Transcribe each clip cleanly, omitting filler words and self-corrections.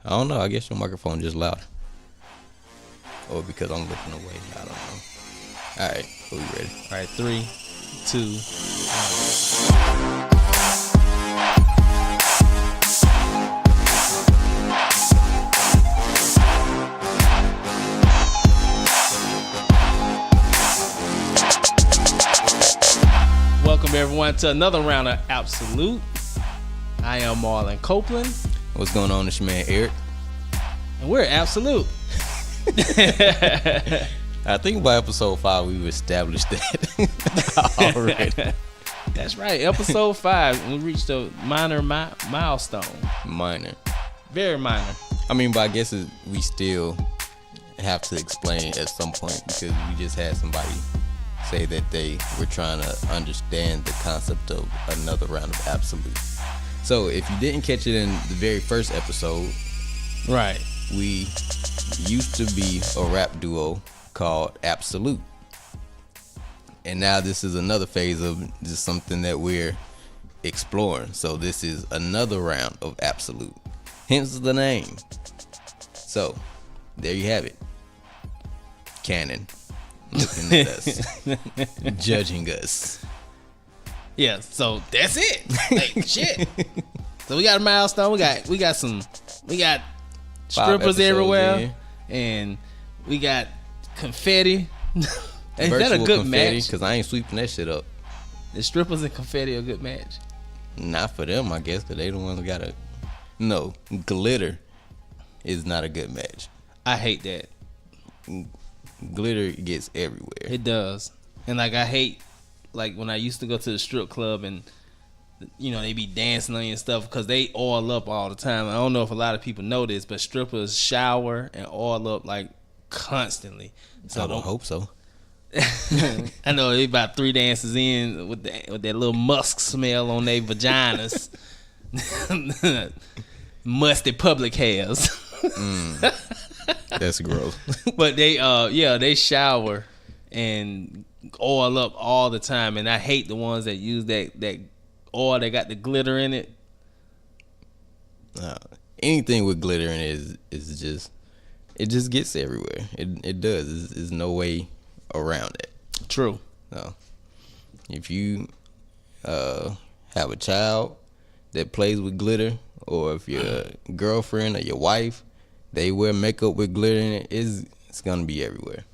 I don't know. I guess your microphone just loud. Or because I'm looking away. I don't know. All right. Are we ready? All right. 3, 2, 1. Welcome everyone to another round of Ab-So-Lute. I am Marlon Copeland. What's going on? It's your man Eric. And we're Ab-So-Lute. I think by episode 5 we've established that already. That's right. Episode 5, we reached a minor milestone. Minor. Very minor. I mean, but I guess we still have to explain at some point because we just had somebody say that they were trying to understand the concept of another round of Ab-So-Lute. So if you didn't catch it in the very first episode, right, we used to be a rap duo called Ab-So-Lute. And now this is another phase of just something that we're exploring. So this is another round of Ab-So-Lute. Hence the name. So there you have it. Canon. Looking at us. Judging us. Yeah, so that's it. Like, shit. So we got a milestone. We got strippers everywhere, and we got confetti. Is that a good match? Because I ain't sweeping that shit up. The strippers and confetti a good match? Not for them, I guess, because they the ones who got no, glitter is not a good match. I hate that. Glitter gets everywhere. It does. And like, I hate, like, when I used to go to the strip club and, you know, they be dancing on you and stuff because they oil up all the time. I don't know if a lot of people know this, but strippers shower and oil up like constantly. So I don't hope so. I know they about 3 dances in with that little musk smell on their vaginas. Musty public hairs. That's gross. But they shower and oil up all the time, and I hate the ones that use that oil that got the glitter in it. Anything with glitter in it is just, it just gets everywhere. It does. There's no way around it. True. No. If you have a child that plays with glitter, or if your girlfriend or your wife, they wear makeup with glitter in it, it's gonna be everywhere.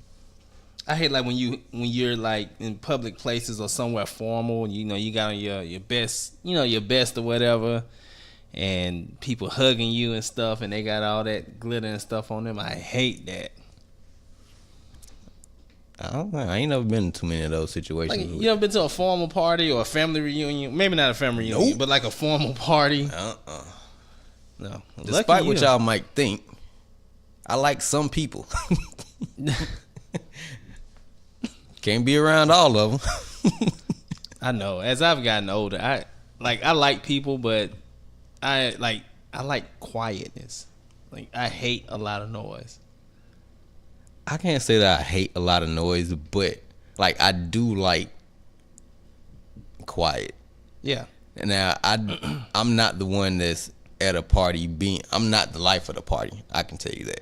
I hate like when you're like in public places or somewhere formal, and you know you got on your best, your best or whatever, and people hugging you and stuff, and they got all that glitter and stuff on them. I hate that. I don't know. I ain't never been in too many of those situations. Like, you ever been to a formal party or a family reunion? Maybe not a family reunion, but like a formal party. No. Despite what y'all might think, I like some people. Can't be around all of them. I know. As I've gotten older, I like people, but I like quietness. Like, I hate a lot of noise. I can't say that I hate a lot of noise, but like, I do like quiet. Yeah. Now I'm not the one that's at a party I'm not the life of the party. I can tell you that.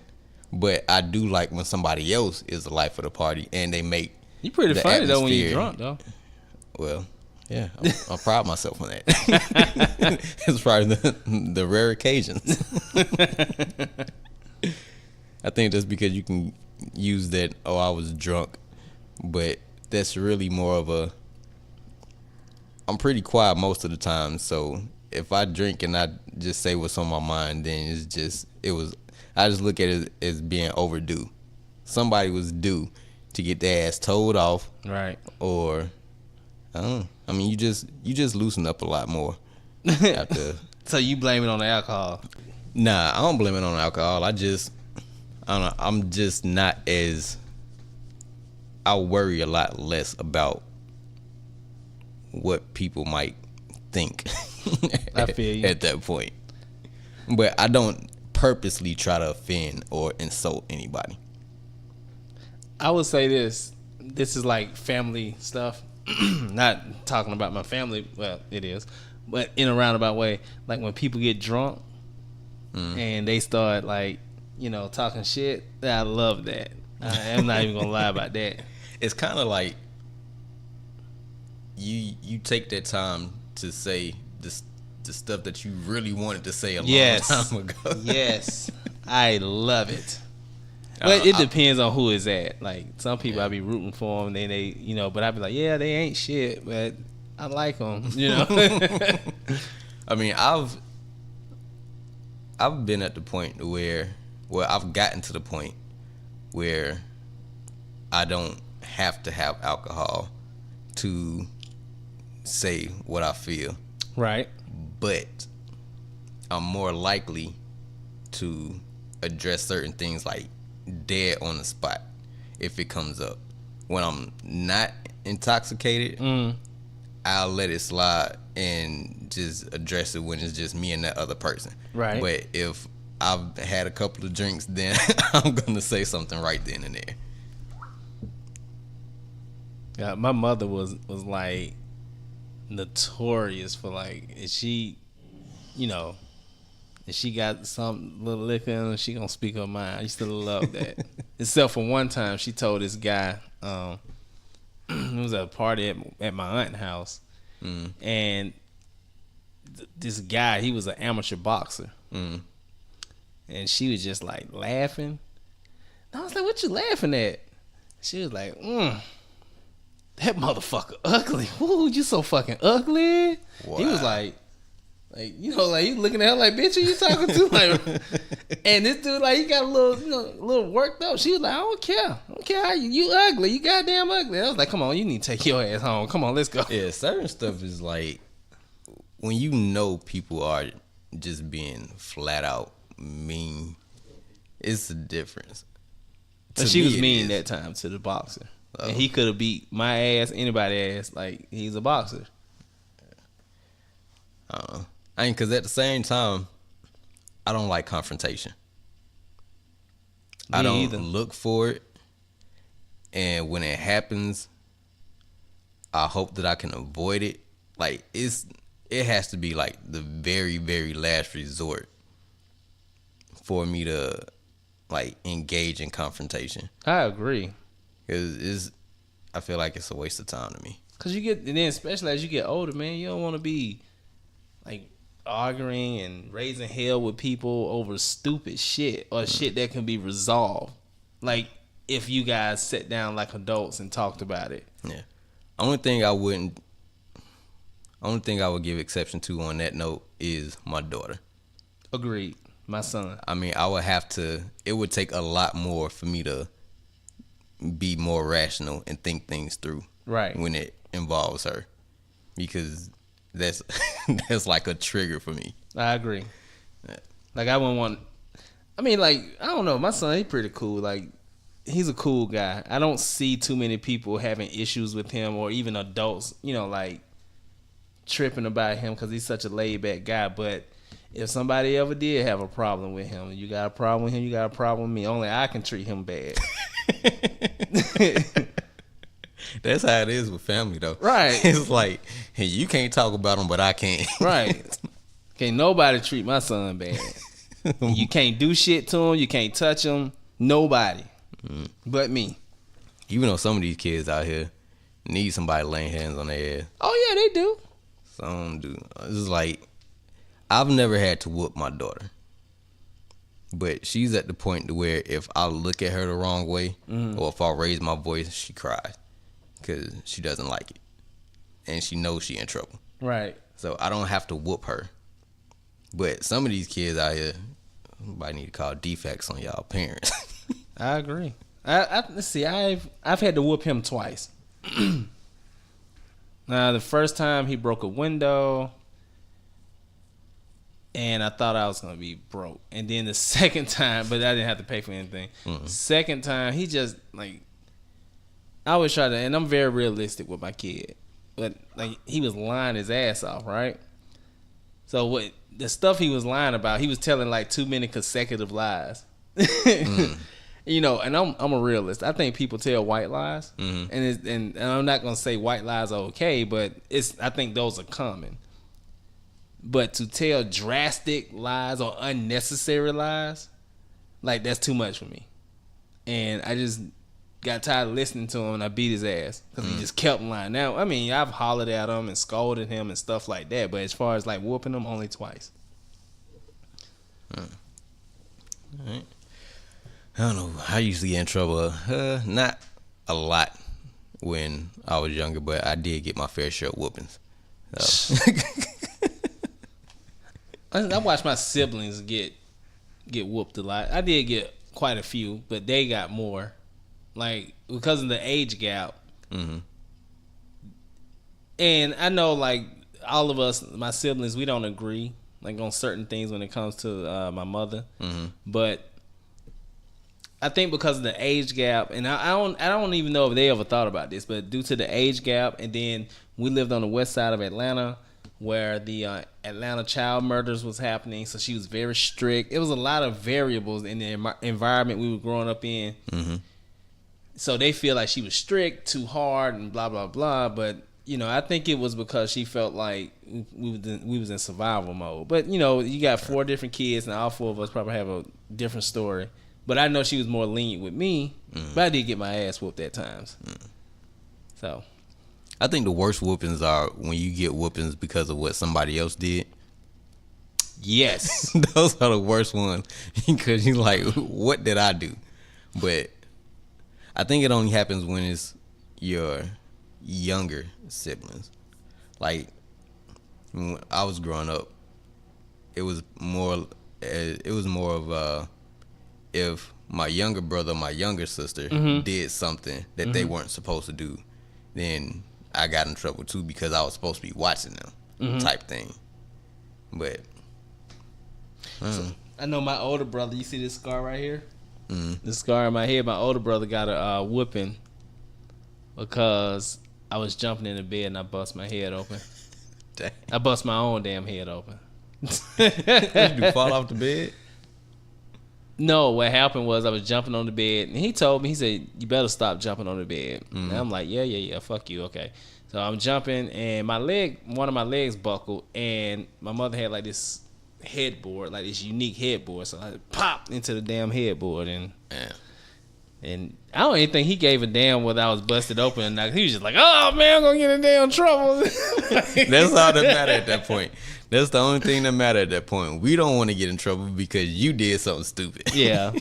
But I do like when somebody else is the life of the party and they make. You pretty funny though when you're drunk though. Well, yeah, I pride myself on that. It's probably the rare occasions. I think that's because you can use that, I was drunk, but that's really more of I'm pretty quiet most of the time, so if I drink and I just say what's on my mind, then I just look at it as being overdue. Somebody was due to get their ass told off. Right. Or I don't know. I mean, you just loosen up a lot more after. So you blame it on the alcohol? Nah, I don't blame it on alcohol. I don't know. I'm just not as. I worry a lot less about what people might think. I feel you. At that point. But I don't purposely try to offend or insult anybody. I would say this is like family stuff. Not talking about my family, well, it is, but in a roundabout way. Like when people get drunk, and they start like, talking shit. I love that. I'm not even gonna lie about that. It's kind of like you take that time to say the stuff that you really wanted to say a long time ago. Yes, I love it. But it depends on who is at. Like some people, I be rooting for them. They but I be like, yeah, they ain't shit, but I like them. I mean, I've been at the point where, I've gotten to the point where I don't have to have alcohol to say what I feel. Right. But I'm more likely to address certain things like dead on the spot if it comes up. When I'm not intoxicated, I'll let it slide and just address it when it's just me and that other person. Right. But if I've had a couple of drinks, then I'm gonna say something right then and there. Yeah, my mother was like notorious for like, if she, if she got some little liquor in her, she gonna speak her mind. I used to love that. Except for one time, she told this guy, it was at a party at my aunt's house, and this guy, he was an amateur boxer, and she was just like laughing. And I was like, "What you laughing at?" She was like, "That motherfucker ugly. Ooh, you so fucking ugly." Wow. He was like you looking at her like, "Bitch, who you talking to?" Like, and this dude, like, he got a little worked up. She was like, "I don't care how you ugly. You goddamn ugly." I was like, "Come on, you need to take your ass home. Come on, let's go." Yeah, certain stuff is like, when people are just being flat out mean, it's a difference. But she was mean that time to the boxer. And he could have beat my ass, anybody's ass. Like, he's a boxer. Because at the same time, I don't like confrontation. I don't look for it. And when it happens, I hope that I can avoid it. Like, it has to be like the very, very last resort for me to like engage in confrontation. I agree. I feel like it's a waste of time to me. Cause and then especially as you get older, man, you don't want to be like arguing and raising hell with people over stupid shit or shit that can be resolved. Like if you guys sat down like adults and talked about it. Yeah. Only thing I would give exception to on that note is my daughter. Agreed. My son. I mean, it would take a lot more for me to be more rational and think things through. Right. When it involves her. Because that's like a trigger for me. I agree. Yeah. Like I wouldn't want, I mean, like, I don't know, my son, he's pretty cool. Like, he's a cool guy. I don't see too many people having issues with him or even adults, like tripping about him because he's such a laid back guy. But if somebody ever did have a problem with him, you got a problem with him, you got a problem with me. Only I can treat him bad. That's how it is with family, though. Right. It's like, hey, you can't talk about him, but I can. Right. Can't nobody treat my son bad. You can't do shit to him. You can't touch him. Nobody. But me. Even though some of these kids out here need somebody laying hands on their ass. Oh, yeah, they do. Some do. It's like, I've never had to whoop my daughter. But she's at the point to where if I look at her the wrong way, or if I raise my voice, she cries. Because she doesn't like it. And she knows she in trouble. Right. So I don't have to whoop her. But some of these kids out here, somebody need to call defects on y'all parents. I agree. Let's see, I've had to whoop him twice. Now, the first time he broke a window, and I thought I was going to be broke. And then the second time, but I didn't have to pay for anything. Second time, he just, like, I always try to, and I'm very realistic with my kid, but like he was lying his ass off, right? So what the stuff he was lying about, he was telling like too many consecutive lies. And I'm a realist. I think people tell white lies, and I'm not gonna say white lies are okay, but I think those are common. But to tell drastic lies or unnecessary lies, like, that's too much for me. And I just got tired of listening to him, and I beat his ass because he just kept lying. Now, I mean, I've hollered at him and scolded him and stuff like that, but as far as like whooping him, only twice. All right. I don't know. I usually get in trouble. Not a lot when I was younger, but I did get my fair share of whoopings. So. I watched my siblings get whooped a lot. I did get quite a few, but they got more. Like, because of the age gap. Mm-hmm. And I know, like, all of us, my siblings, we don't agree, like, on certain things when it comes to my mother. Mm-hmm. But I think because of the age gap, and I don't even know if they ever thought about this, but due to the age gap, and then we lived on the west side of Atlanta, where the Atlanta child murders was happening, so she was very strict. It was a lot of variables in the environment we were growing up in. Mm-hmm. So they feel like she was strict, too hard, and blah, blah, blah. But, you know, I think it was because she felt like we was in survival mode. But, you know, you got 4 different kids, and all 4 of us probably have a different story. But I know she was more lenient with me, but I did get my ass whooped at times. So I think the worst whoopings are when you get whoopings because of what somebody else did. Yes. Those are the worst ones because you're like, what did I do? But I think it only happens when it's your younger siblings. Like, when I was growing up, it was more of if my younger brother or my younger sister did something that they weren't supposed to do, then I got in trouble too because I was supposed to be watching them, type thing. But so, I know my older brother. You see this scar right here? The scar in my head. My older brother got a whooping because I was jumping in the bed and I bust my head open. Dang. I bust my own damn head open. Did you fall off the bed? No, what happened was I was jumping on the bed, and he told me, he said, you better stop jumping on the bed. And I'm like, yeah, fuck you, okay. So I'm jumping, and one of my legs buckled, and my mother had like this headboard, like this unique headboard, so I popped into the damn headboard, and I don't even think he gave a damn whether I was busted open or not. He was just like, oh man, I'm gonna get in damn trouble. That's all that mattered at that point. That's the only thing that mattered at that point. We don't want to get in trouble because you did something stupid. Yeah.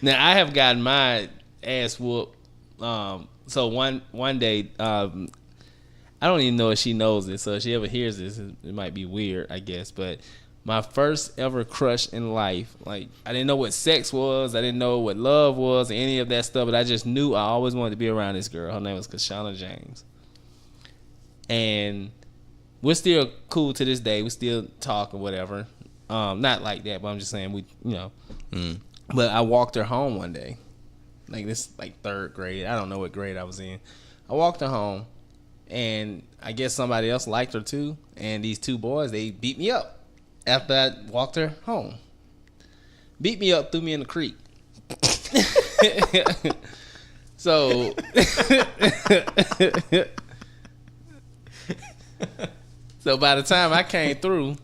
Now I have gotten my ass whooped. So one day, I don't even know if she knows this. So if she ever hears this, it might be weird, I guess. But my first ever crush in life, like, I didn't know what sex was, I didn't know what love was, or any of that stuff. But I just knew I always wanted to be around this girl. Her name was Kashana James, and we're still cool to this day. We still talk or whatever. Not like that, but I'm just saying But I walked her home one day. Like, this, like, 3rd grade. I don't know what grade I was in. I walked her home, and I guess somebody else liked her too. And these 2 boys, they beat me up after I walked her home. Beat me up, threw me in the creek. So... So by the time I came through,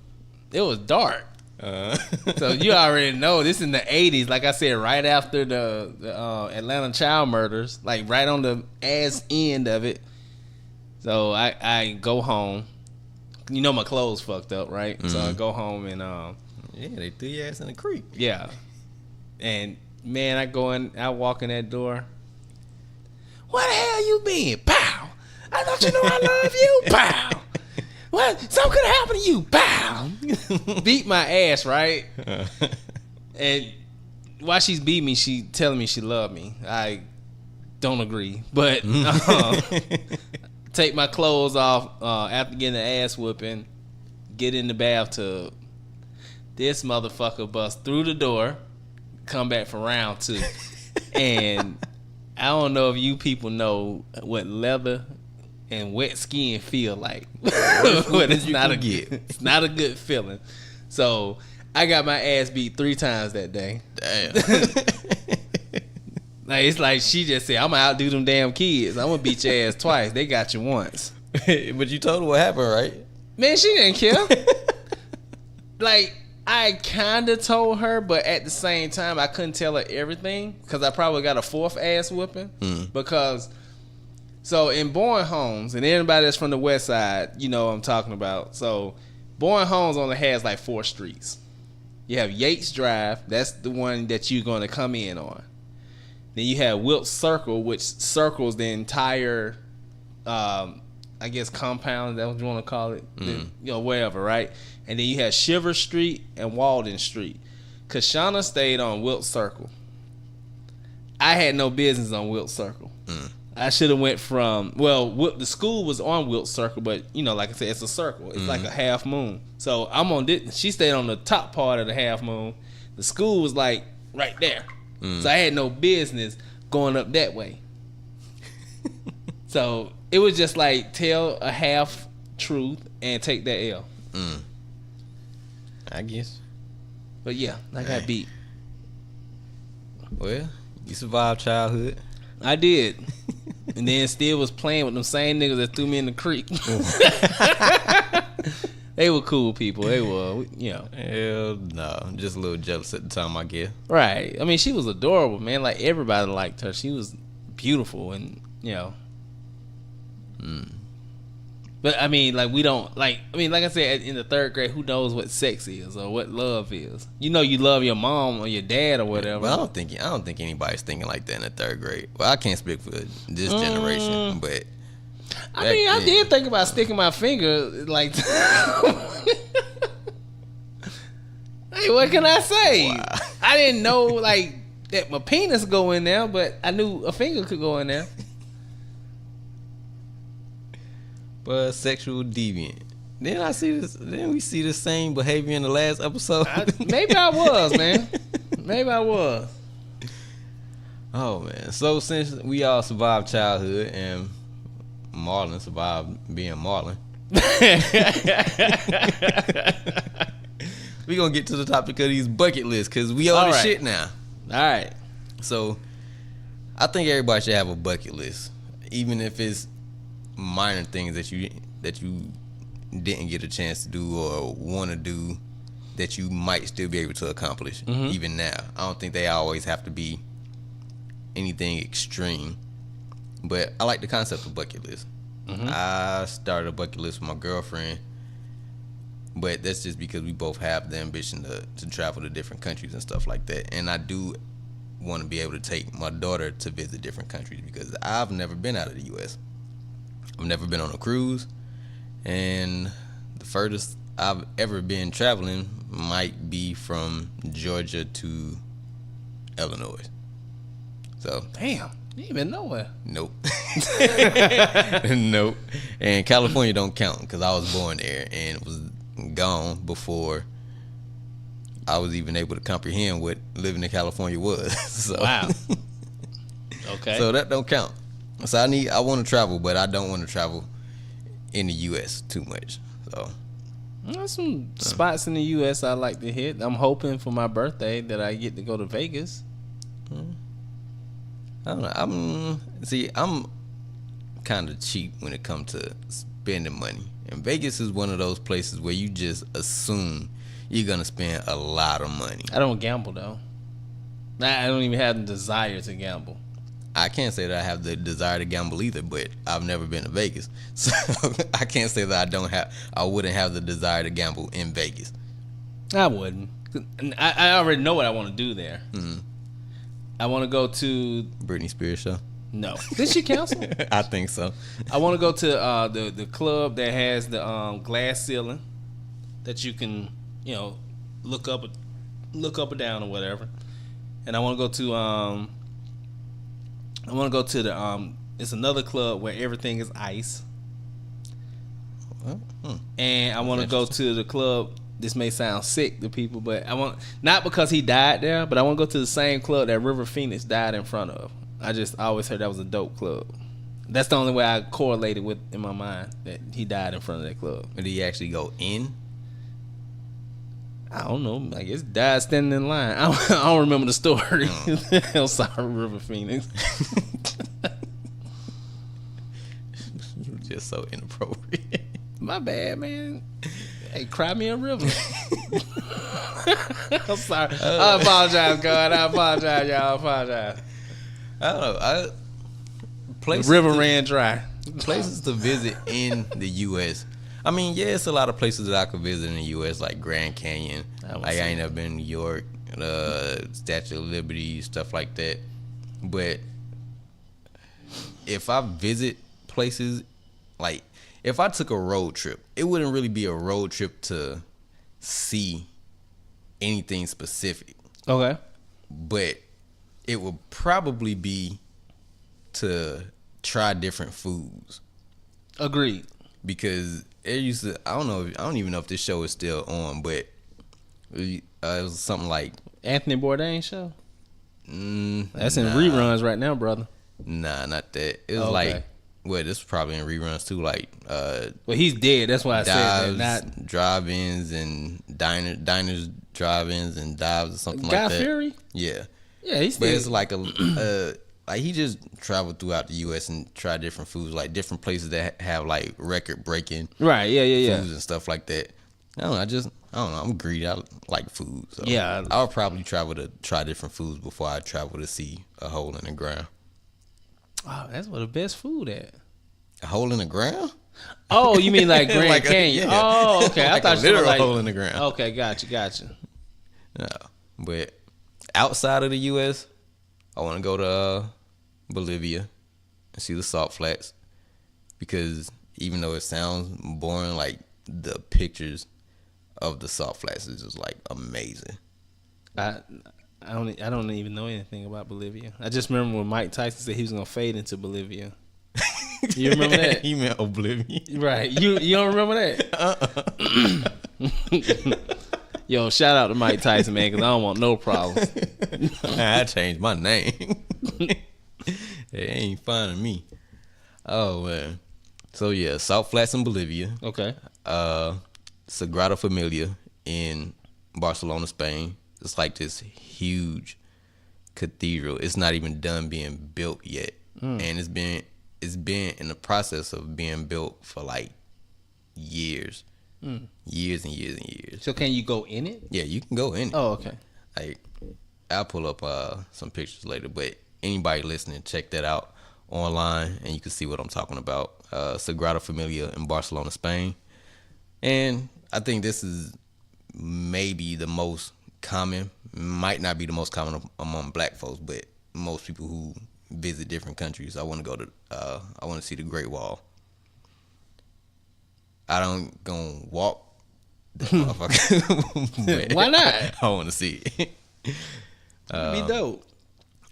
it was dark. So you already know this in the 80s. Like I said, right after the Atlanta child murders, like right on the ass end of it. So I go home. You know my clothes fucked up, right? So I go home and yeah, they threw your ass in the creek. Yeah. And man, I walk in that door. Where the hell you been? Pow! I thought you know I love you. Pow! What? Something could have happened to you. Pow! Beat my ass, right? And while she's beating me, she telling me she loved me. I don't agree, but take my clothes off after getting the ass whooping, get in the bathtub. This motherfucker bust through the door, come back for round 2, and I don't know if you people know what leather and wet skin feel like. But it's not a good feeling. So I got my ass beat 3 times that day. Damn. Like, it's like she just said, I'm gonna outdo them damn kids. I'm gonna beat your ass twice. They got you once. But you told her what happened, right? Man, she didn't care. Like, I kind of told her, but at the same time, I couldn't tell her everything because I probably got a fourth ass whooping. Because, so in Bourne Homes, and anybody that's from the west side, you know what I'm talking about. So, Bourne Homes only has like 4 streets. You have Yates Drive, that's the one that you're going to come in on. Then you have Wilkes Circle, which circles the entire, I guess, compound, that's what you want to call it, you know, wherever, right? And then you have Shiver Street and Walden Street. Kashana stayed on Wilkes Circle. I had no business on Wilkes Circle. I should have went from, well, the school was on Wilkes Circle, but, you know, like I said, it's a circle. It's like a half moon. So I'm on this. She stayed on the top part of the half moon. The school was like right there. So I had no business going up that way. So it was just like tell a half truth and take that L. I guess. But yeah, I got beat. Well, you survived childhood. I did. And then still was playing with them same niggas that threw me in the creek. They were cool people. They were, you know. Hell no. Just a little jealous at the time, I guess. Right. I mean, she was adorable, man. Like, everybody liked her. She was beautiful and, you know. But, I mean, like, we don't, like, I mean, like I said, in the 3rd grade, who knows what sex is or what love is? You know you love your mom or your dad or whatever. Well, I don't think anybody's thinking like that in the 3rd grade. Well, I can't speak for this generation, but I mean, I did think about sticking my finger, like, hey, what can I say? Wow. I didn't know, like, that my penis go in there, but I knew a finger could go in there. But sexual deviant. Then we see the same behavior in the last episode. Maybe I was, man. Maybe I was. Oh man. So since we all survived childhood and Marlon survived being Marlon, we gonna get to the topic of these bucket lists because we own the shit now. All right. So I think everybody should have a bucket list, even if it's minor things that you didn't get a chance to do or want to do that you might still be able to accomplish even now. I don't think they always have to be anything extreme, but I like the concept of bucket list. I started a bucket list with my girlfriend, but that's just because we both have the ambition to travel to different countries and stuff like that. And I do want to be able to take my daughter to visit different countries because I've never been out of the U.S. I've never been on a cruise, and the furthest I've ever been traveling might be from Georgia to Illinois. So damn, you ain't been nowhere. Nope. Nope. And California don't count because I was born there and was gone before I was even able to comprehend what living in California was. So, wow. Okay. So that don't count. So I want to travel, but I don't want to travel in the U.S. too much. So there's some spots in the U.S. I like to hit. I'm hoping for my birthday that I get to go to Vegas. I don't know. I'm kind of cheap when it comes to spending money, and Vegas is one of those places where you just assume you're gonna spend a lot of money. I don't gamble though. I don't even have the desire to gamble. I can't say that I have the desire to gamble either, but I've never been to Vegas, so I can't say that I wouldn't have the desire to gamble in Vegas. I wouldn't. I already know what I want to do there. I want to go to Britney Spears show. No, did she cancel? I think so. I want to go to the club that has the glass ceiling that you can look up or down or whatever, and I want to go to it's another club where everything is ice. And I want to go to the club. This may sound sick to people, but I want, not because he died there, but I want to go to the same club that River Phoenix died in front of. I always heard that was a dope club. That's the only way I correlated with in my mind that he died in front of that club. Did he actually go in? I don't know. I guess died standing in line. I don't remember the story. I'm sorry, River Phoenix. You're just so inappropriate. My bad, man. Hey, cry me a river. I'm sorry. I apologize, God. I apologize, y'all. I apologize. I don't know. The river ran dry. Places to visit in the U.S. I mean, yeah, it's a lot of places that I could visit in the U.S. like Grand Canyon. I ain't never been to New York, Statue of Liberty, stuff like that. But if I visit places, like if I took a road trip, it wouldn't really be a road trip to see anything specific. Okay. But it would probably be to try different foods. Agreed. Because it used to, I don't even know if this show is still on, but it was something like Anthony Bourdain show. That's in reruns right now, brother. Nah, not that. It was like, well, this was probably in reruns too. Like, well, he's dead. That's why I said that. Not drive-ins and diners, drive-ins and dives or something like that. Guy Fieri. Yeah. Yeah, he's. But it's like like he just traveled throughout the U.S. and tried different foods, like different places that have like record-breaking right, yeah, foods and stuff like that. I don't know. I'm greedy. I like food. So yeah, I would probably travel to try different foods before I travel to see a hole in the ground. Oh, that's where the best food at. A hole in the ground? Oh, you mean like Grand like Canyon? Yeah. Oh, okay. Like I thought you were like hole in the ground. Okay, gotcha. No, but outside of the U.S., I want to go to Bolivia and see the salt flats, because even though it sounds boring, like the pictures of the salt flats is just like amazing. I don't even know anything about Bolivia. I just remember when Mike Tyson said he was gonna fade into Bolivia. You remember that? He meant oblivion. Right. You don't remember that? Yo, shout out to Mike Tyson, man, because I don't want no problems. I changed my name. It ain't finding me. Oh man. So yeah, Salt Flats in Bolivia. Okay. Sagrada Familia in Barcelona, Spain. It's like this huge cathedral. It's not even done being built yet, and it's been in the process of being built for like years, years and years and years. So can you go in it? Yeah, you can go in it. Oh, okay. Like, I'll pull up some pictures later, but anybody listening, check that out online, and you can see what I'm talking about. Sagrada Familia in Barcelona, Spain, and I think this is maybe the most common, might not be the most common among black folks, but most people who visit different countries. I want to see the Great Wall. I don't gonna walk that motherfucker. Why not? I want to see it. Be dope.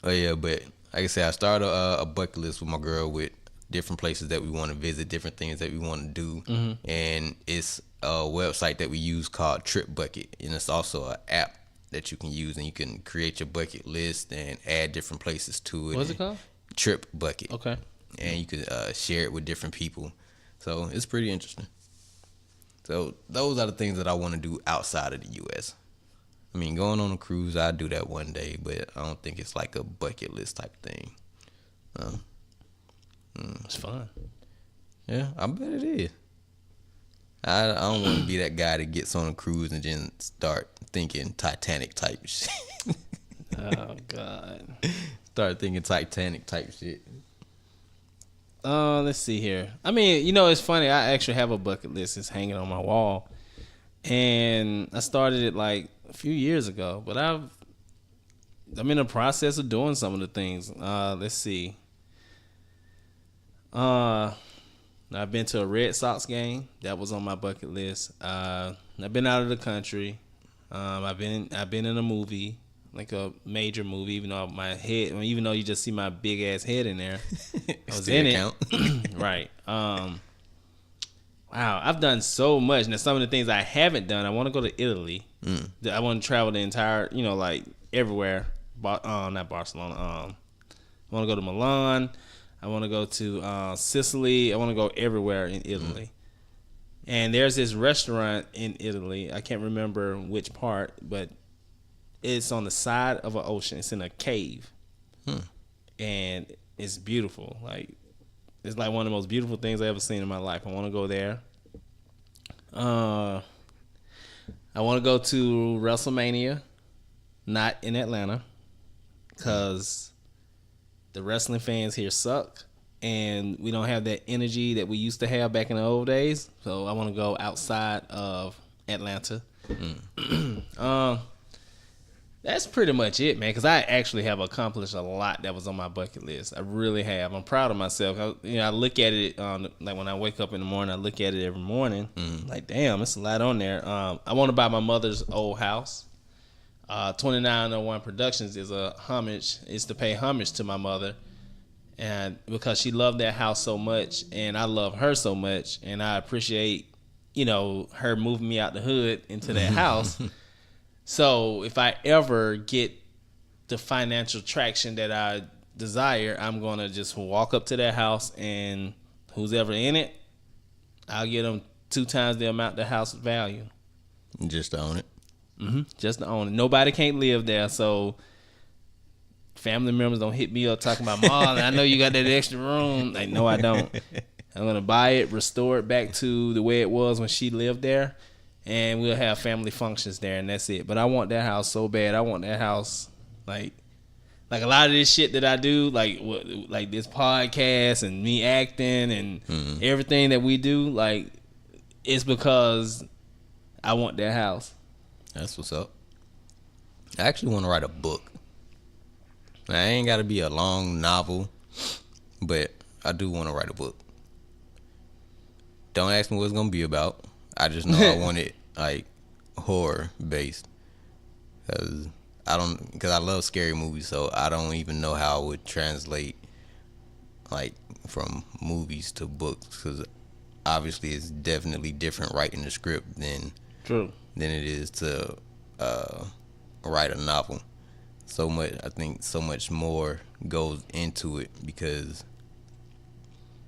Oh yeah, but like I said, I started a bucket list with my girl with different places that we want to visit, different things that we want to do, and it's a website that we use called Trip Bucket, and it's also an app that you can use, and you can create your bucket list and add different places to it. What's it called? Trip Bucket. Okay. And you can share it with different people, so it's pretty interesting. So those are the things that I want to do outside of the U.S. I mean, going on a cruise, I'd do that one day, but I don't think it's like a bucket list type thing. It's fun. Yeah, I bet it is. I don't want to be that guy that gets on a cruise and then start thinking Titanic type shit. Oh, God. Start thinking Titanic type shit. Let's see here. I mean, it's funny. I actually have a bucket list. It's hanging on my wall. And I started it like a few years ago. But I'm in the process of doing some of the things. Let's see. I've been to a Red Sox game. That was on my bucket list. I've been out of the country. I've been in a movie, like a major movie, even though you just see my big ass head in there. I was in it. Right. Wow, I've done so much. Now some of the things I haven't done, I want to go to Italy. I want to travel the entire, like everywhere. Not Barcelona. I want to go to Milan. I want to go to Sicily. I want to go everywhere in Italy. And there's this restaurant in Italy. I can't remember which part, but it's on the side of an ocean. It's in a cave. And it's beautiful. Like, it's like one of the most beautiful things I've ever seen in my life. I want to go there. I want to go to WrestleMania, not in Atlanta, because the wrestling fans here suck, and we don't have that energy that we used to have back in the old days. So I want to go outside of Atlanta. That's pretty much it, man, because I actually have accomplished a lot that was on my bucket list. I really have. I'm proud of myself. I look at it, like when I wake up in the morning, I look at it every morning. Like, damn, it's a lot on there. I want to buy my mother's old house. 2901 Productions is to pay homage to my mother, and because she loved that house so much, and I love her so much, and I appreciate, her moving me out the hood into that house. So if I ever get the financial traction that I desire, I'm going to just walk up to that house, and who's ever in it, I'll get them 2 times the amount the house value. Just to own it? Just to own it. Nobody can't live there, so family members don't hit me up talking about, Mom, I know you got that extra room. Like, no, I don't. I'm going to buy it, restore it back to the way it was when she lived there, and we'll have family functions there, and that's it. But I want that house so bad. I want that house, like a lot of this shit that I do, like this podcast and me acting and everything that we do, like, it's because I want that house. That's what's up. I actually want to write a book. Now, it ain't got to be a long novel, but I do want to write a book. Don't ask me what it's going to be about. I just know I want it like horror based, because I love scary movies, so I don't even know how I would translate like from movies to books, because obviously it's definitely different writing the script than it is to write a novel. I think so much more goes into it, because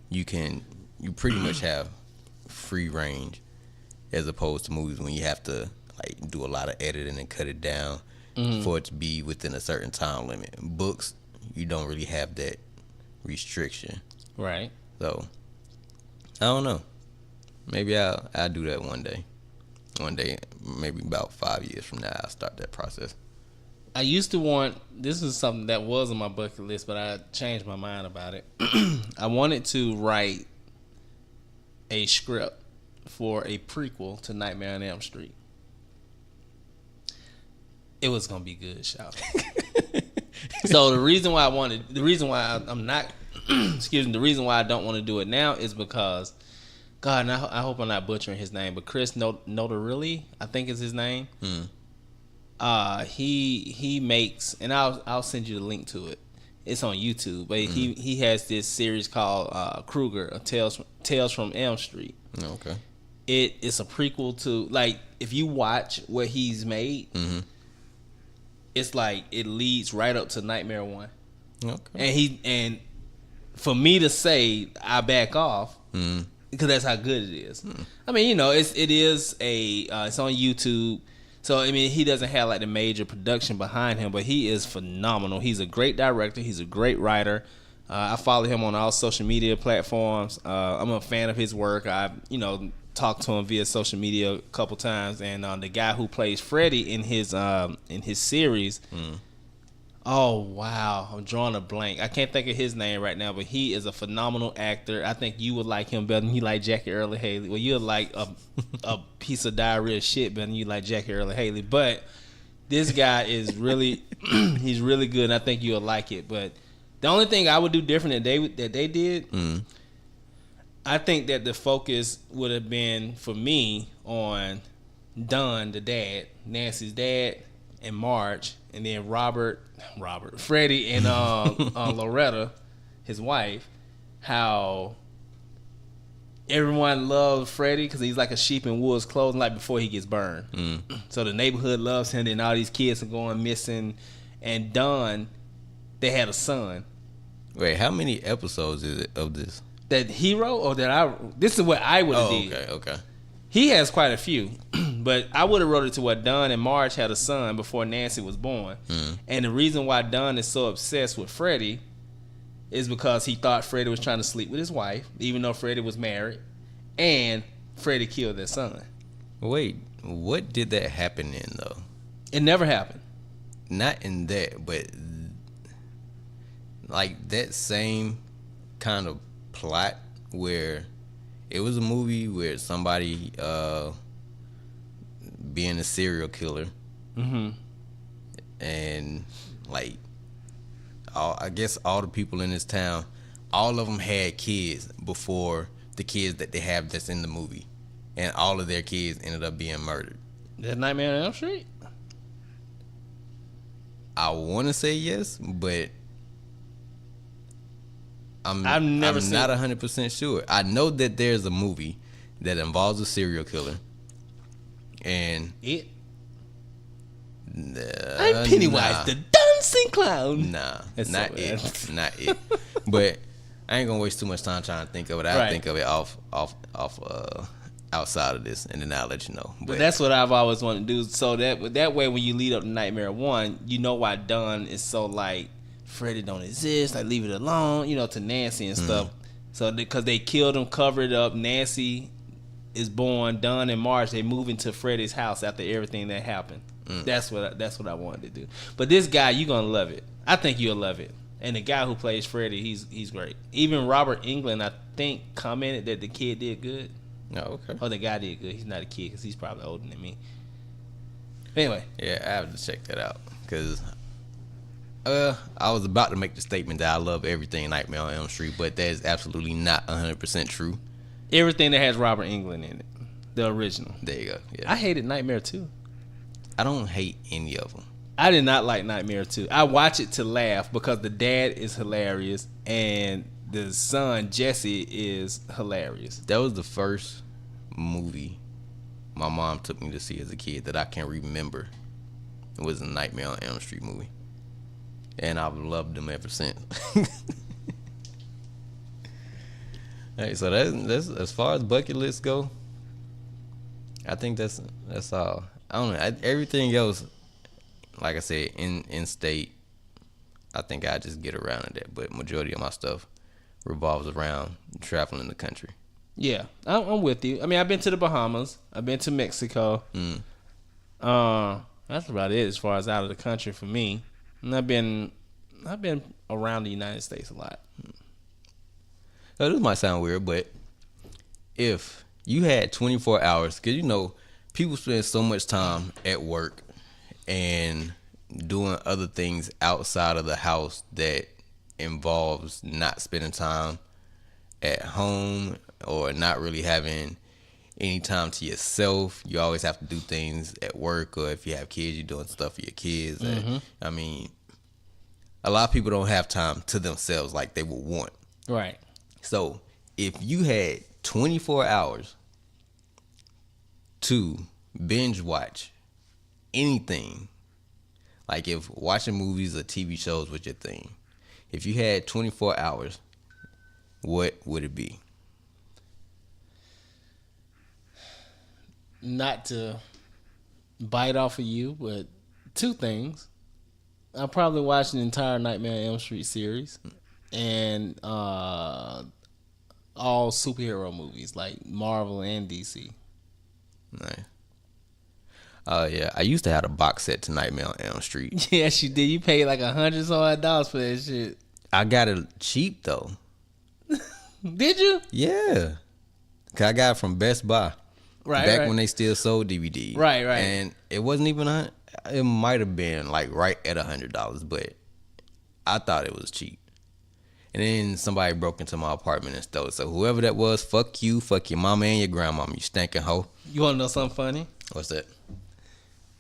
you pretty much have free range, as opposed to movies when you have to like do a lot of editing and cut it down for it to be within a certain time limit. Books, you don't really have that restriction. Right. So I don't know. Maybe I'll do that one day. One day, maybe about 5 years from now, I'll start that process. I used to want, this is something that was on my bucket list, but I changed my mind about it. I wanted to write a script for a prequel to Nightmare on Elm Street. It was gonna be good, shout. So the reason why I'm not, excuse me, the reason why I don't want to do it now is because, God, and I hope I'm not butchering his name, but Chris Notarilli, I think is his name. He makes, and I'll send you the link to it. It's on YouTube, but he has this series called Krueger, Tales from Elm Street. Okay. It's a prequel to, like, if you watch what he's made, it's like it leads right up to Nightmare 1. Okay. And for me to say I back off, because that's how good it is. I mean, it's on YouTube. So, I mean, he doesn't have like the major production behind him, but he is phenomenal. He's a great director. He's a great writer. I follow him on all social media platforms. I'm a fan of his work. I've, talked to him via social media a couple times. And the guy who plays Freddy in his series, oh, wow, I'm drawing a blank. I can't think of his name right now, but he is a phenomenal actor. I think you would like him better than you like Jackie Earle Haley. Well, you'll like a piece of diarrhea shit better than you like Jackie Earle Haley. But this guy is really, he's really good, and I think you'll like it. But the only thing I would do different that they did, I think that the focus would have been, for me, on Don, the dad, Nancy's dad, and Marge, and then Freddie, and Loretta, his wife. How everyone loves Freddie because he's like a sheep in wolves clothing, like before he gets burned. So the neighborhood loves him, and all these kids are going missing. And Don, they had a son. Wait, how many episodes is it of this? That he wrote, or that this is what I would have did. Okay. He has quite a few, but I would have wrote it to where Don and Marge had a son before Nancy was born. And the reason why Don is so obsessed with Freddie is because he thought Freddie was trying to sleep with his wife, even though Freddie was married, and Freddie killed their son. Wait, what did that happen in though? It never happened. Not in that, but like that same kind of plot where it was a movie where somebody being a serial killer, and like I guess all the people in this town, all of them had kids before the kids that they have that's in the movie, and all of their kids ended up being murdered. That Nightmare on Elm Street? I want to say yes, but I'm I've never seen not 100% sure. I know that there's a movie that involves a serial killer, and It. I'm Pennywise, the dancing clown. Nah, That's not so it, bad. not it. But I ain't gonna waste too much time trying to think of it. I'll Right. think of it off outside of this, and then I'll let you know. But that's what I've always wanted to do. So that way, when you lead up to Nightmare 1, you know why Dunn is so like Freddy don't exist. Like leave it alone, to Nancy and stuff. So because they killed him, covered up. Nancy is born. Dunn and Marge they move into Freddy's house after everything that happened. That's what I wanted to do. But this guy, you're gonna love it. I think you'll love it. And the guy who plays Freddy, he's great. Even Robert Englund, I think, commented that the kid did good. Oh, okay. Oh, the guy did good. He's not a kid because he's probably older than me. Anyway. Yeah, I have to check that out because I was about to make the statement that I love everything Nightmare on Elm Street, but that is absolutely not 100% true. Everything that has Robert Englund in it. The original. There you go. Yeah. I hated Nightmare 2. I don't hate any of them. I did not like Nightmare 2. I watch it to laugh because the dad is hilarious and the son, Jesse, is hilarious. That was the first movie my mom took me to see as a kid that I can remember. It was a Nightmare on Elm Street movie. And I've loved them ever since. Hey, so that's as far as bucket lists go. I think that's all. I don't know. Everything else, like I said, in state, I think I just get around to that. But majority of my stuff revolves around traveling the country. Yeah, I'm with you. I mean, I've been to the Bahamas. I've been to Mexico. That's about it as far as out of the country for me. And I've been around the United States a lot. Now, this might sound weird, but if you had 24 hours, because people spend so much time at work and doing other things outside of the house that involves not spending time at home or not really having any time to yourself. You always have to do things at work, or if you have kids, you're doing stuff for your kids. And, I mean, a lot of people don't have time to themselves like they would want. Right. So if you had 24 hours to binge watch anything, like if watching movies or TV shows was your thing, if you had 24 hours, what would it be? Not to bite off of you, but two things. I'll probably watch the entire Nightmare on Elm Street series and all superhero movies like Marvel and DC. Nice. Yeah, I used to have a box set to Nightmare on Elm Street. Yes, you did. You paid like $100 for that shit. I got it cheap though. Did you? Yeah, 'cause I got it from Best Buy. Back when they still sold DVDs. Right. And it wasn't even it might have been like right at $100, but I thought it was cheap. And then somebody broke into my apartment and stole it. So whoever that was, fuck you, fuck your mama and your grandmama, you stinking hoe. You want to know something funny? What's that?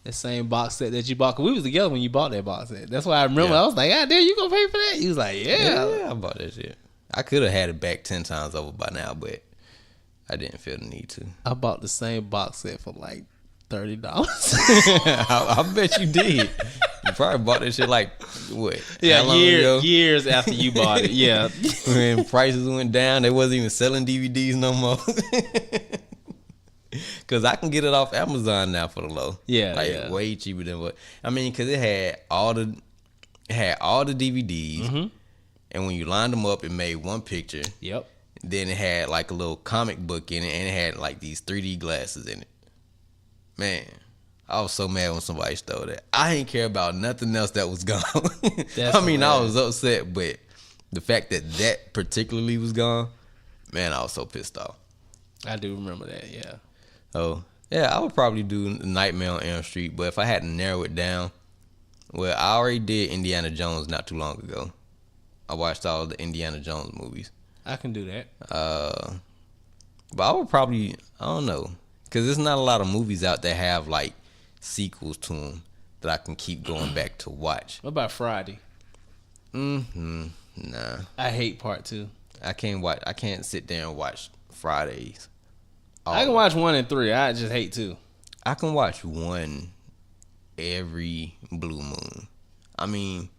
The same box set that you bought. 'Cause we was together when you bought that box set. That's why I remember. Yeah. I was like, "Ah, damn, you gonna pay for that?" He was like, "Yeah." I bought that shit. I could have had it back 10 times over by now, but I didn't feel the need to. I bought the same box set for like $30. I bet you did. You probably bought that shit like, what? Yeah, how long ago? years after you bought it. Yeah. When prices went down, they wasn't even selling DVDs no more. Cause I can get it off Amazon now for the low. Yeah, way cheaper than what. I mean, cause it had all the DVDs, and when you lined them up, it made one picture. Yep. Then it had like a little comic book in it, and it had like these 3D glasses in it. Man, I was so mad when somebody stole that. I ain't care about nothing else that was gone. I mean, I was upset, but the fact that particularly was gone, man, I was so pissed off. I do remember that, yeah. Oh, yeah, I would probably do Nightmare on Elm Street, but if I had to narrow it down, well, I already did Indiana Jones not too long ago. I watched all the Indiana Jones movies. I can do that. But I would probably, I don't know, because there's not a lot of movies out that have like sequels to them that I can keep going back to watch. What about Friday? Nah. I hate part 2. I can't sit there and watch Fridays. I can watch 1 and 3. I just hate 2. I can watch 1 every blue moon. I mean,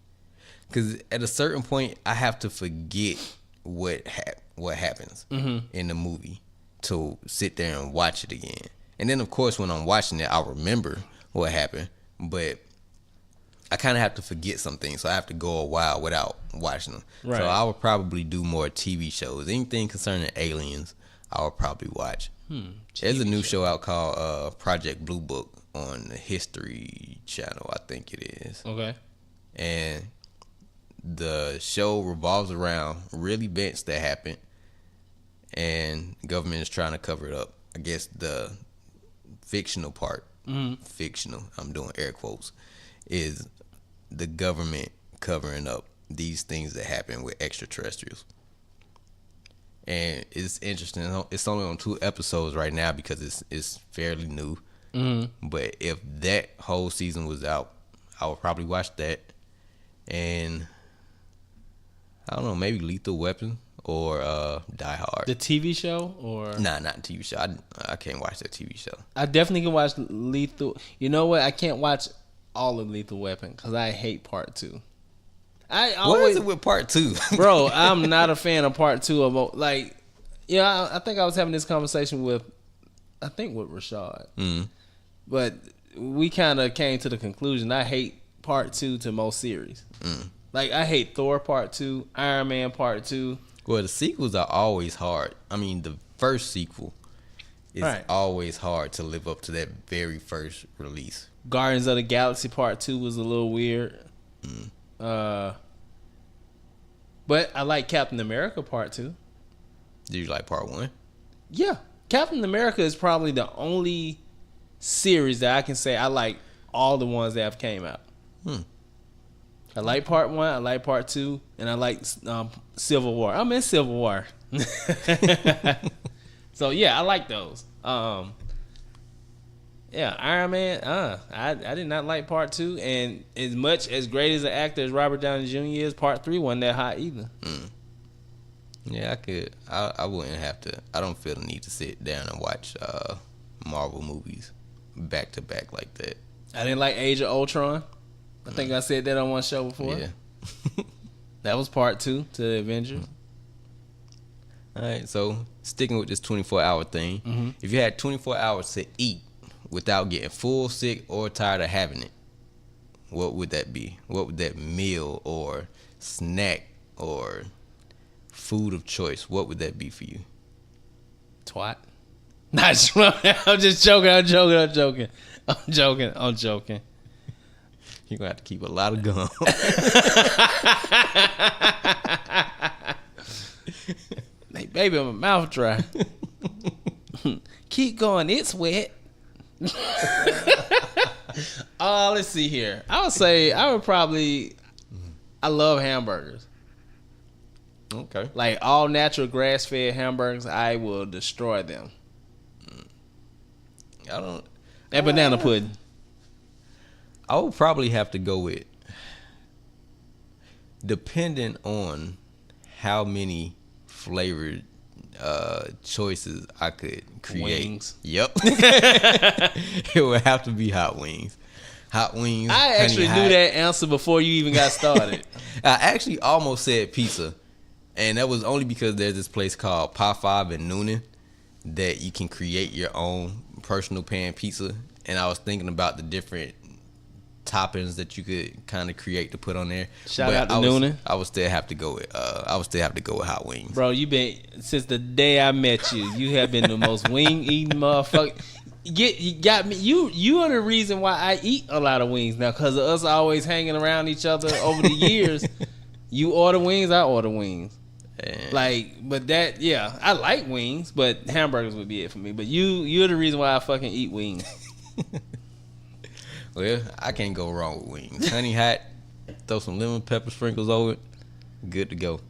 because at a certain point, I have to forget what happens in the movie to sit there and watch it again. And then, of course, when I'm watching it, I'll remember what happened. But I kind of have to forget some things, so I have to go a while without watching them. Right. So I would probably do more TV shows. Anything concerning aliens, I would probably watch. There's a new show out called Project Blue Book on the History Channel, I think it is. Okay. And the show revolves around real events that happened, and the government is trying to cover it up. I guess the fictional part, fictional, I'm doing air quotes, is the government covering up these things that happen with extraterrestrials. And it's interesting. It's only on 2 episodes right now because it's fairly new. But if that whole season was out, I would probably watch that. And I don't know, maybe Lethal Weapon or Die Hard. The TV show or Nah, not the TV show. I can't watch that TV show. I definitely can watch Lethal. You know what? I can't watch all of Lethal Weapon because I hate part 2. What is it with part 2? Bro, I'm not a fan of part 2 of, like, yeah, I think I was having this conversation with Rashad. But we kind of came to the conclusion I hate part 2 to most series. Like, I hate Thor part 2, Iron Man part 2. Well, the sequels are always hard. I mean, the first sequel is always hard to live up to that very first release. Guardians of the Galaxy part 2 was a little weird. But I like Captain America part 2. Did you like part 1? Yeah. Captain America is probably the only series that I can say I like all the ones that have came out. I like part 1, I like part 2, and I like Civil War. I'm in Civil War. So yeah, I like those. Yeah, Iron Man, I did not like part 2, and as much as great as an actor as Robert Downey Jr. is, part 3 wasn't that hot either. Yeah, I wouldn't have to. I don't feel the need to sit down and watch Marvel movies back to back like that. I didn't like Age of Ultron. I think I said that on one show before. Yeah. That was part 2 to the Avengers. All right, so sticking with this 24-hour thing, if you had 24 hours to eat without getting full, sick, or tired of having it, what would that be? What would that meal or snack or food of choice, what would that be for you? Twat. Not I'm just joking. I'm joking. You're going to have to keep a lot of gum. Hey, baby, my mouth dry. Keep going. It's wet. Let's see here. I would say I love hamburgers. Okay. Like all natural grass-fed hamburgers, I will destroy them. And banana pudding. I would probably have to go with, depending on how many flavored choices I could create. Wings. Yep. It would have to be hot wings. Hot wings. I actually knew that answer before you even got started. I actually almost said pizza. And that was only because there's this place called Pie 5 in Noonan that you can create your own personal pan pizza. And I was thinking about the different toppings that you could kind of create to put on there. Shout out to Noonan. I would still have to go with hot wings. Bro, you been since the day I met you. You have been the most wing eating motherfucker. You got me. You are the reason why I eat a lot of wings now, because of us always hanging around each other over the years. You order wings, I order wings. Like, but that, yeah, I like wings, but hamburgers would be it for me. But you're the reason why I fucking eat wings. Well, I can't go wrong with wings. Honey hot, throw some lemon pepper sprinkles over it, good to go.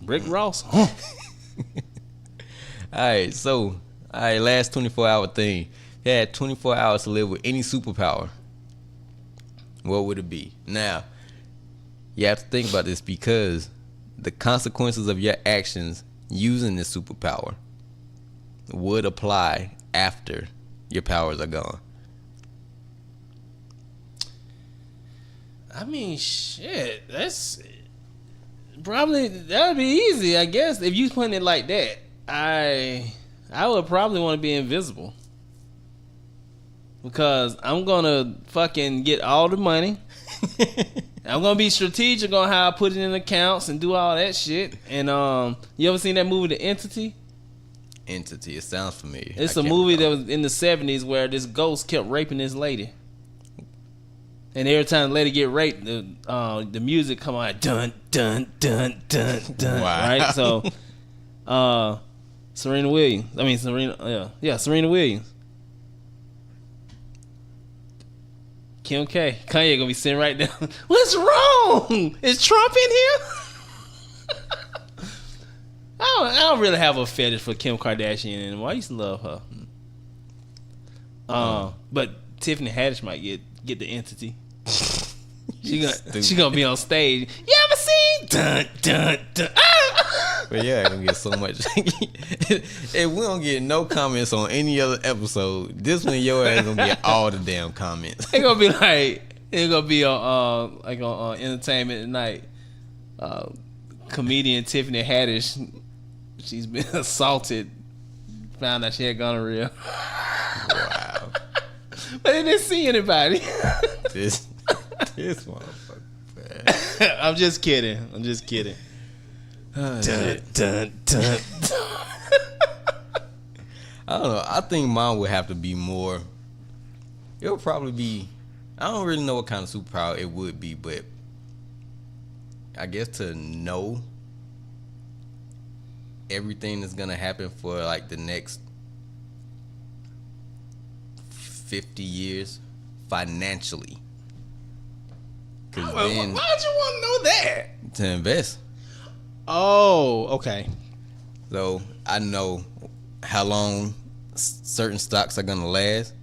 Rick Ross. All right, so last 24-hour thing. You had 24 hours to live with any superpower. What would it be? Now, you have to think about this because the consequences of your actions using this superpower would apply after your powers are gone. I mean, shit. That's probably, that would be easy, I guess. If you putting it like that, I would probably want to be invisible. Because I'm going to fucking get all the money. I'm going to be strategic on how I put it in accounts and do all that shit. And you ever seen that movie, The Entity? Entity, it sounds familiar. It's a movie that was in the 70s where this ghost kept raping this lady. And every time the lady get raped, the music come on, dun dun dun dun dun. Wow. Right? So, Serena Williams. Serena Williams. Kim K. Kanye gonna be sitting right down. What's wrong? Is Trump in here? I don't really have a fetish for Kim Kardashian anymore. I used to love her. But Tiffany Haddish might get the Entity. She gonna be on stage. You ever seen dun dun dun? But yeah, gonna get so much. And we don't get no comments on any other episode. This one, your ass gonna get all the damn comments. It's gonna be on Entertainment Tonight. Comedian Tiffany Haddish, she's been assaulted. Found out she had gonorrhea. Wow. But they didn't see anybody. This motherfucker, man. I'm just kidding. Dun, dun, dun. I don't know. I think mine would have to be more. It would probably be. I don't really know what kind of superpower it would be, but I guess to know everything that's gonna happen for like the next 50 years financially. Why'd you want to know that? To invest. Oh, okay. So I know how long certain stocks are gonna last,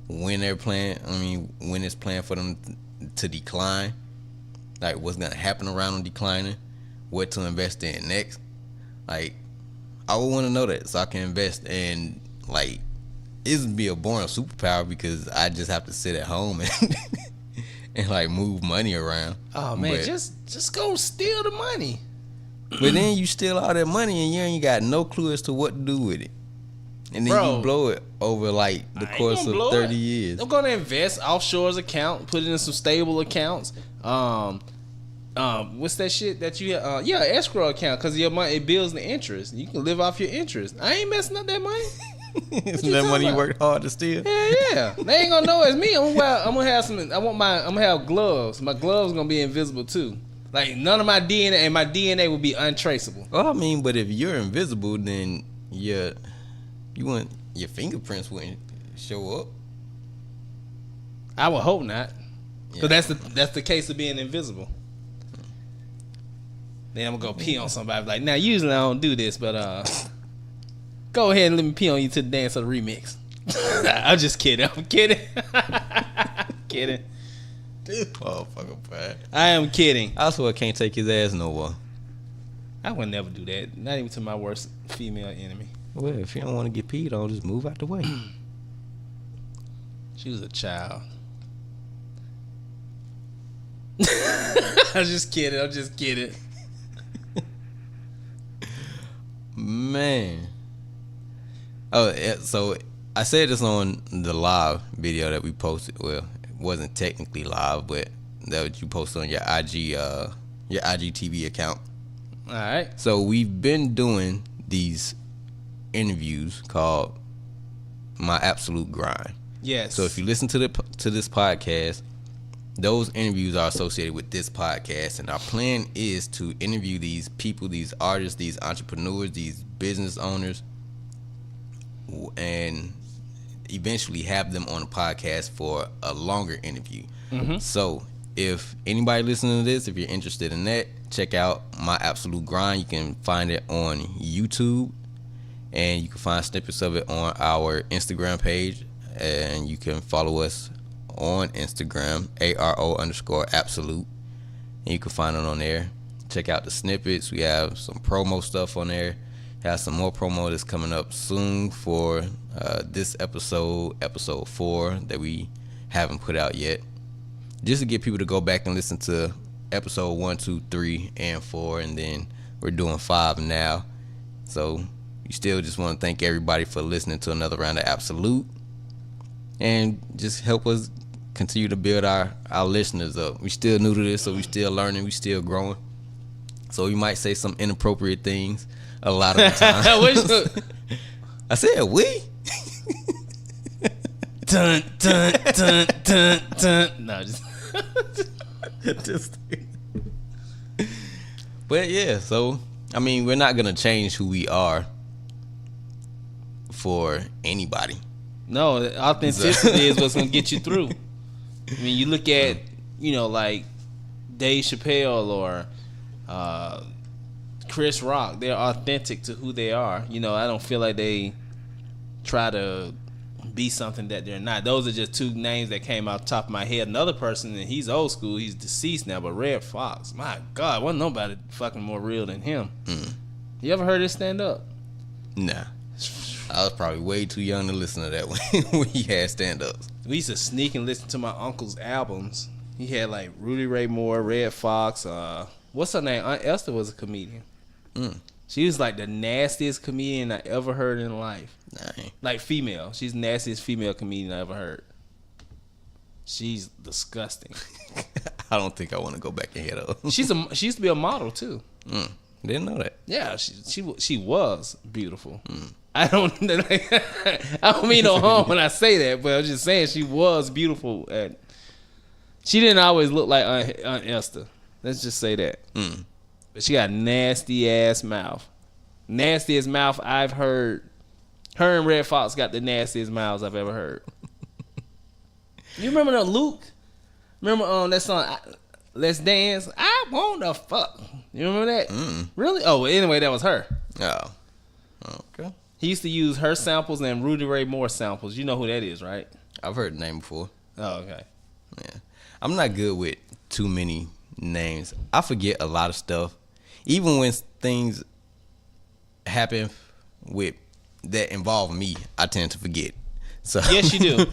when they're when it's planned for them to decline, like what's gonna happen around them declining, what to invest in next. Like I would want to know that so I can invest. And like it would be a boring superpower because I just have to sit at home and and like move money around. Oh man, but just go steal the money. But then you steal all that money and you ain't got no clue as to what to do with it. And then you blow it over like the course of 30 years. I'm gonna invest offshore's account, put it in some stable accounts. What's that shit that you escrow account, because your money, it builds the interest. You can live off your interest. I ain't messing up that money. Isn't that money you worked hard to steal? Yeah. They ain't gonna know it's me. I'm gonna have some. I'm gonna have gloves. My gloves gonna be invisible too. Like none of my DNA, and my DNA will be untraceable. Well, I mean, but if you're invisible, then your fingerprints wouldn't show up. I would hope not, because that's the case of being invisible. Then I'm gonna go pee on somebody. Like, now usually I don't do this, but go ahead and let me pee on you to the dance of the remix. I'm just kidding. I'm kidding. Kidding. This motherfucker, bad. I am kidding. I swear I can't take his ass no more. I would never do that. Not even to my worst female enemy. Well, if you don't want to get peed on, just move out the way. She was a child. I'm just kidding. Man. Oh, so I said this on the live video that we posted. Well, it wasn't technically live, but that what you posted on your IGTV account. All right. So we've been doing these interviews called My Absolute Grind. Yes. So if you listen to this podcast, those interviews are associated with this podcast, and our plan is to interview these people, these artists, these entrepreneurs, these business owners, and eventually have them on the podcast for a longer interview. Mm-hmm. So if anybody listening to this, if you're interested in that, check out My Absolute Grind. You can find it on YouTube, and you can find snippets of it on our Instagram page, and you can follow us on Instagram, ARO_Ab-So-Lute, and you can find it on there. Check out the snippets. We have some promo stuff on there. Have some more promo that's coming up soon for this episode 4, that we haven't put out yet, just to get people to go back and listen to episode 1, 2, 3, and 4, and then we're doing 5 now. So we still just want to thank everybody for listening to another round of Ab-So-Lute, and just help us continue to build our listeners up. We still new to this, so we still learning, we still growing. So we might say some inappropriate things a lot of the time. I said we. Dun dun dun dun dun. No, just. But yeah, so I mean, we're not gonna change who we are for anybody. No, authenticity is what's gonna get you through. I mean, you look at, like Dave Chappelle or Chris Rock. They're authentic to who they are. I don't feel like they try to be something that they're not. Those are just two names that came out the top of my head. Another person, and he's old school, he's deceased now, but Red Fox, my God, wasn't nobody fucking more real than him. You ever heard his stand up? Nah. I was probably way too young to listen to that when he had stand-ups. We used to sneak and listen to my uncle's albums. He had like Rudy Ray Moore, Red Fox, what's her name? Aunt Esther was a comedian. She was like the nastiest comedian I ever heard in life. Dang. Like female. She's the nastiest female comedian I ever heard. She's disgusting. I don't think I want to go back and hear those. She used to be a model too. Didn't know that. Yeah, she was beautiful. I don't mean no harm when I say that, but I'm just saying she was beautiful. She didn't always look like Aunt Esther. Let's just say that. But she got a nasty ass mouth. Nastiest mouth I've heard. Her and Red Fox got the nastiest mouths I've ever heard. You remember that Luke? Remember that song, Let's Dance? I wanna fuck. You remember that? Really? Oh, well, anyway, that was her. Oh. Okay. He used to use her samples and Rudy Ray Moore samples. You know who that is, right? I've heard the name before. Oh, okay. Yeah. I'm not good with too many names. I forget a lot of stuff. Even when things happen with that involve me, I tend to forget. So yes, you do.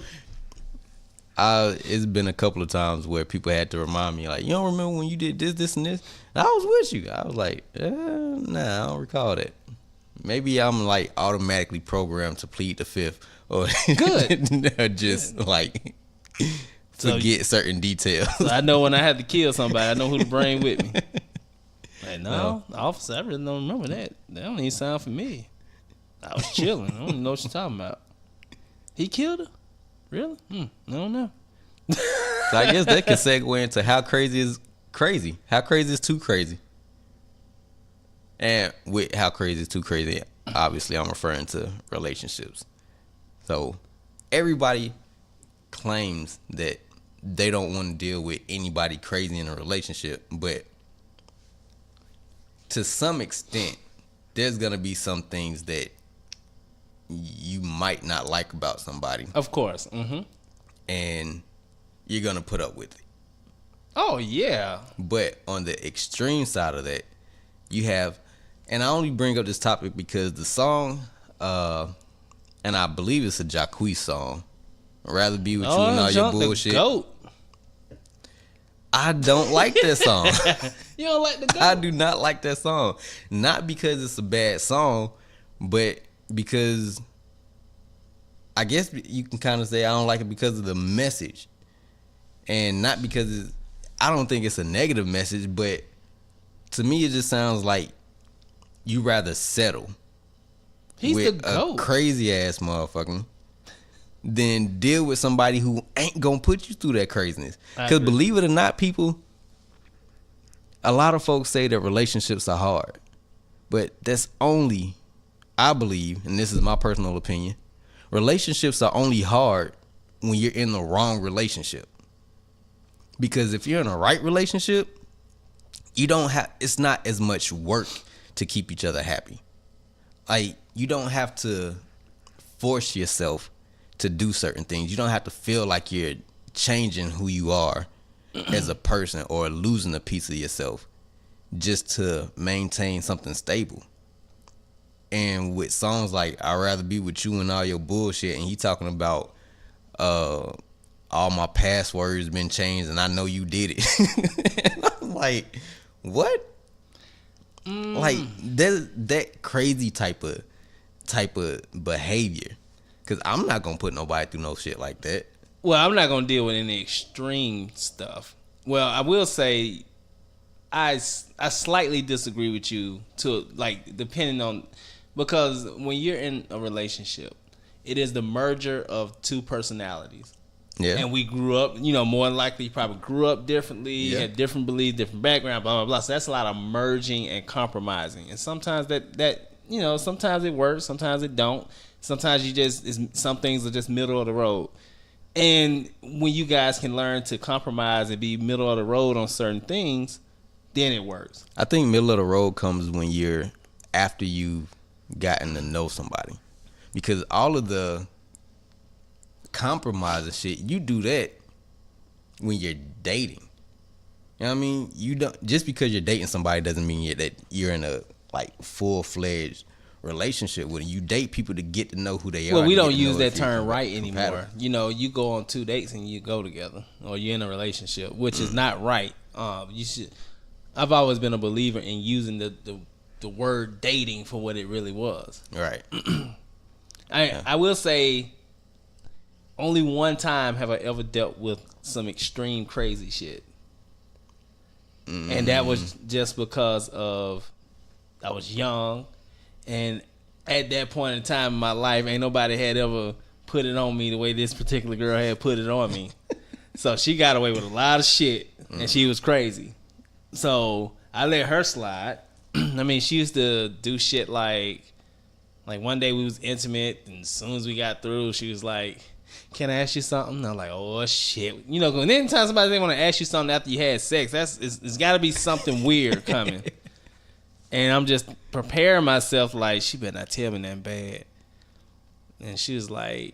It's been a couple of times where people had to remind me, like, you don't remember when you did this, and this? And I was with you. I was like, nah, I don't recall that. Maybe I'm like automatically programmed to plead the fifth, or good, just good. Like forget certain details. So I know when I had to kill somebody, I know who to bring with me. Like, no, officer, I really don't remember that. That don't even sound familiar. I was chilling. I don't even know what you're talking about. He killed her? Really? I don't know. So I guess that can segue into how crazy is crazy. How crazy is too crazy? And with how crazy is too crazy, obviously I'm referring to relationships. So everybody claims that they don't want to deal with anybody crazy in a relationship, but to some extent, there's going to be some things that you might not like about somebody. Of course. And you're going to put up with it. Oh, yeah. But on the extreme side of that, you have, and I only bring up this topic because the song, and I believe it's a Jacquees song, Rather Be With You and All Your Bullshit. Goat. I don't like that song. You don't like the goat? I do not like that song. Not because it's a bad song, but because I guess you can kind of say I don't like it because of the message. And not because I don't think it's a negative message, but to me it just sounds like you rather settle He's with the goat. a crazy ass motherfucker than deal with somebody who ain't gonna put you through that craziness. I Because agree. believe it or not, people, a lot of folks say that relationships are hard, but that's only, I believe, and this is my personal opinion, relationships are only hard when you're in the wrong relationship. Because if you're in a right relationship, you don't have, it's not as much work to keep each other happy. Like, you don't have to force yourself to do certain things. You don't have to feel like you're changing who you are as a person or losing a piece of yourself just to maintain something stable. And with songs like I'd Rather Be With You and All Your Bullshit, and he talking about all my passwords been changed and I know you did it. And I'm like, what? Like that crazy type of behavior. Cause I'm not gonna put nobody through no shit like that. Well, I'm not gonna deal with any extreme stuff. Well, I will say, I slightly disagree with you to, like, depending on, because when you're in a relationship, it is the merger of two personalities. Yeah. And we grew up, you know, more than likely you probably grew up differently, Yeah. had different beliefs, different background, blah, blah, blah. So that's a lot of merging and compromising. And sometimes that you know, sometimes it works, sometimes it don't. Sometimes you just, some things are just middle of the road. And when you guys can learn to compromise and be middle of the road on certain things, then it works. I think middle of the road comes when you're after you've gotten to know somebody. Because all of the compromise and shit, you do that when you're dating. You know what I mean? You don't, just because you're dating somebody doesn't mean that you're in a like full-fledged relationship with them. You date people to get to know who they are. Well, we to don't get to know use that if you're term right compatible. anymore. You know, you go on 2 dates and you go together, or you're in a relationship, which is not right. You should. I've always been a believer in using the word dating for what it really was. Right. I will say, only one time have I ever dealt with some extreme crazy shit, and that was just because of I was young, and at that point in time in my life, ain't nobody had ever put it on me the way this particular girl had put it on me. So she got away with a lot of shit, and she was crazy. So I let her slide. I mean, she used to do shit like one day we was intimate, and as soon as we got through, she was like, "Can I ask you something?" And I'm like, "Oh shit!" You know, when anytime somebody want to ask you something after you had sex, it's got to be something weird coming. And I'm just preparing myself like, she better not tell me nothing bad. And she was like,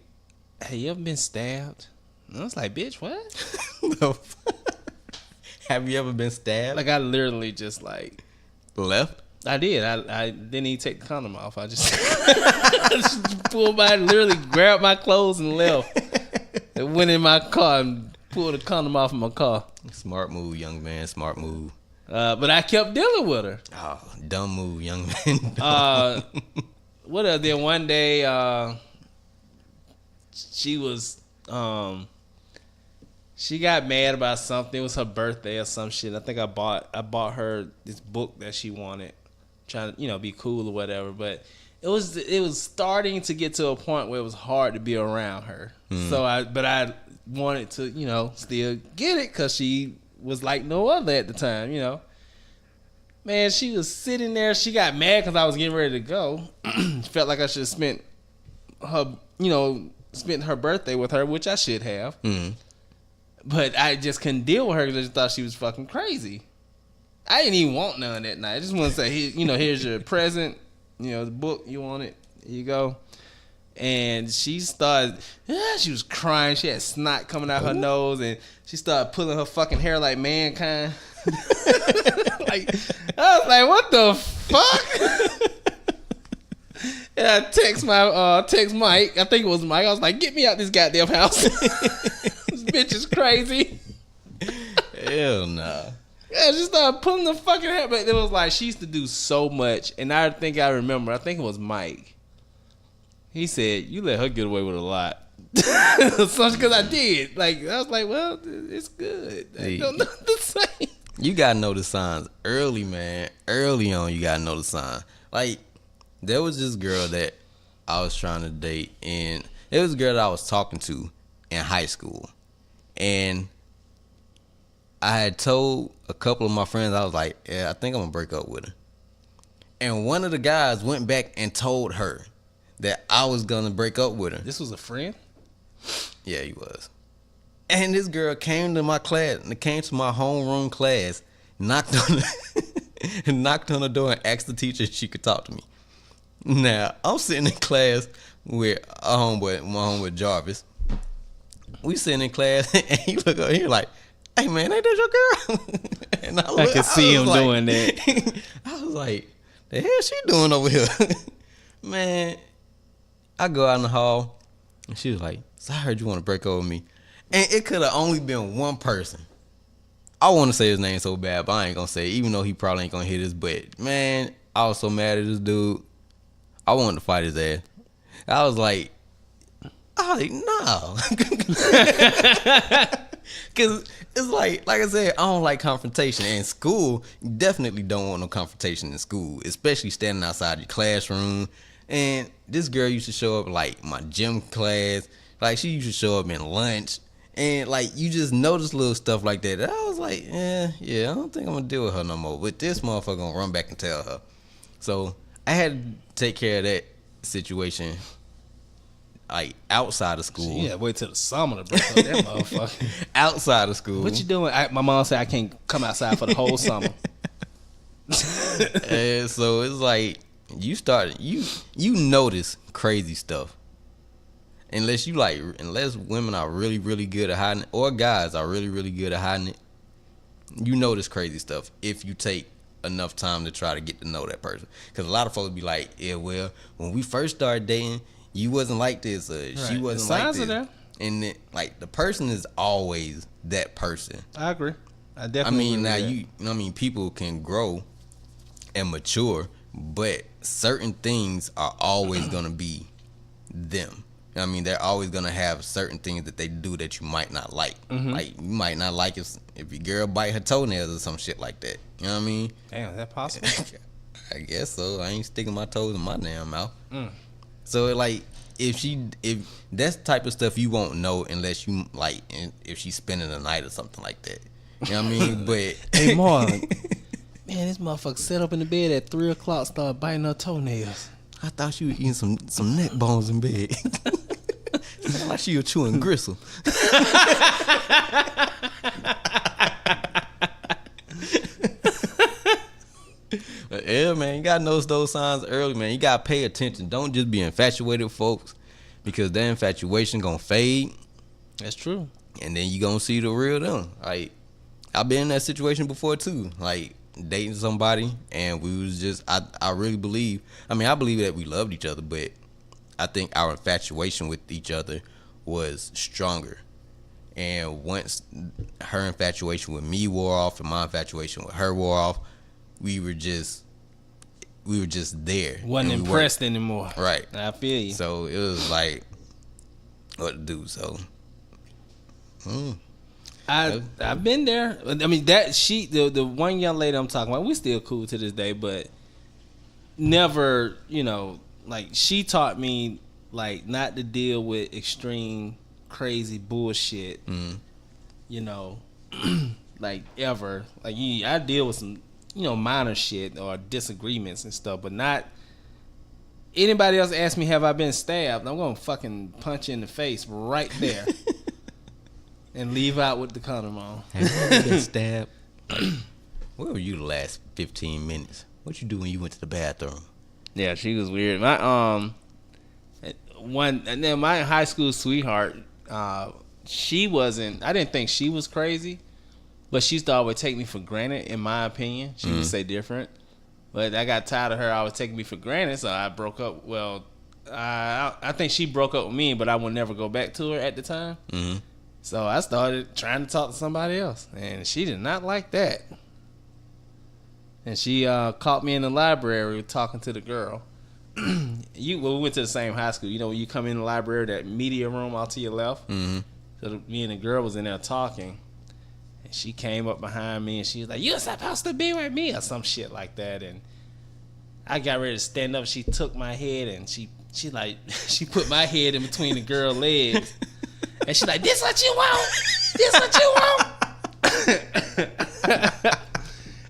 "Hey, you ever been stabbed?" And I was like, "Bitch, what?" Have you ever been stabbed? Like, I literally just like left? I did. I didn't even take the condom off. I just, I just pulled literally grabbed my clothes and left. And went in my car and pulled the condom off in my car. Smart move, young man. Smart move. But I kept dealing with her. Oh, dumb move, young man. What else? Then one day, she was, she got mad about something. It was her birthday or some shit. I think I bought her this book that she wanted, trying to, you know, be cool or whatever. But it was starting to get to a point where it was hard to be around her. So I wanted to, you know, still get it because she was like no other at the time, you know. Man, she was sitting there. She got mad because I was getting ready to go. Felt like I should have spent her birthday with her, which I should have. But I just couldn't deal with her because I just thought she was fucking crazy. I didn't even want none that night. I just want to say, here's your present. You know, the book, you want it. Here you go. And she started, she was crying. She had snot coming out her nose, and she started pulling her fucking hair like mankind. Like, I was like, what the fuck? And I text Mike. I think it was Mike. I was like, get me out this goddamn house. This bitch is crazy. Hell nah. Yeah, she started pulling the fucking hair. But it was like, she used to do so much. And I think it was Mike. He said, you let her get away with a lot. Because I did. Like, I was like, well, it's good. I don't know what to say. You gotta know the signs early, man. Early on, you gotta know the sign. Like, there was this girl that I was trying to date, and It was a girl that I was talking to in high school, and I had told a couple of my friends, I was like, yeah, I think I'm gonna break up with her. And one of the guys went back and told her that I was gonna break up with her. This was a friend? Yeah, he was. And this girl came to my class, came to my homeroom class, knocked on the door and asked the teacher if she could talk to me. Now, I'm sitting in class with my homeboy Jarvis. We sitting in class and he look up here like, hey man, ain't that your girl? And I could see him doing that. I was like, the hell she doing over here? Man, I go out in the hall and she was like, so I heard you want to break up with me. And it could have only been one person. I want to say his name so bad, but I ain't going to say it, even though he probably ain't going to hit his butt. Man, I was so mad at this dude. I wanted to fight his ass. I was like, no. Because it's like I said, I don't like confrontation. And in school, you definitely don't want no confrontation in school, especially standing outside your classroom. And this girl used to show up like my gym class. Like she used to show up in lunch. And like you just notice little stuff like that. And I was like, yeah, I don't think I'm going to deal with her no more. But this motherfucker going to run back and tell her. So I had to take care of that situation like outside of school. Yeah, wait till the summer to break up that motherfucker. Outside of school. What you doing? My mom said I can't come outside for the whole summer. And so it's like you notice crazy stuff. Unless women are really, really good at hiding it, or guys are really, really good at hiding it, you notice crazy stuff if you take enough time to try to get to know that person. Because a lot of folks be like, yeah, well, when we first started dating, you wasn't like this, or right. She wasn't like this. There. And the person is always that person. I agree. I definitely agree. Now people can grow and mature, but certain things are always gonna be them. They're always gonna have certain things that they do that you might not like. Mm-hmm. Like you might not like if your girl bite her toenails or some shit like that. You know what I mean? Damn, is that possible? I guess so. I ain't sticking my toes in my damn mouth. So if that's the type of stuff you won't know unless you if she's spending the night or something like that. You know what I mean? But hey, Mark, man, this motherfucker sat up in the bed at 3:00, started biting her toenails. I thought she was eating some neck bones in bed. Sound like she was chewing gristle. But yeah, man, you gotta notice those signs early, man. You gotta pay attention. Don't just be infatuated with folks, because that infatuation gonna fade. That's true. And then you gonna see the real them. Like, I've been in that situation before too. Like, dating somebody, and we was just, I really believe, I believe that we loved each other, but I think our infatuation with each other was stronger. And once her infatuation with me wore off and my infatuation with her wore off, we were just there. Wasn't impressed anymore. Right. I feel you. So it was like, what to do? So I've been there. The one young lady I'm talking about, we still cool to this day, but never, she taught me not to deal with extreme crazy bullshit. Ever. I deal with some minor shit or disagreements and stuff, but not anybody else ask me have I been stabbed, I'm gonna fucking punch you in the face right there. And leave out with the condom on. Have you been stabbed? Where were you the last 15 minutes? What you do when you went to the bathroom? Yeah, she was weird. My my high school sweetheart, she wasn't. I didn't think she was crazy, but she used to always take me for granted. In my opinion, she would say different, but I got tired of her always taking me for granted, so I broke up. Well, I think she broke up with me, but I would never go back to her at the time. Mm-hmm. So I started trying to talk to somebody else, and she did not like that. And she caught me in the library talking to the girl. We went to the same high school. When you come in the library, that media room out to your left. Mm-hmm. So me and the girl was in there talking, and she came up behind me, and she was like, "You're supposed to be with me," or some shit like that. And I got ready to stand up. She took my head, and she She put my head in between the girl legs, and she like, this what you want? This what you want?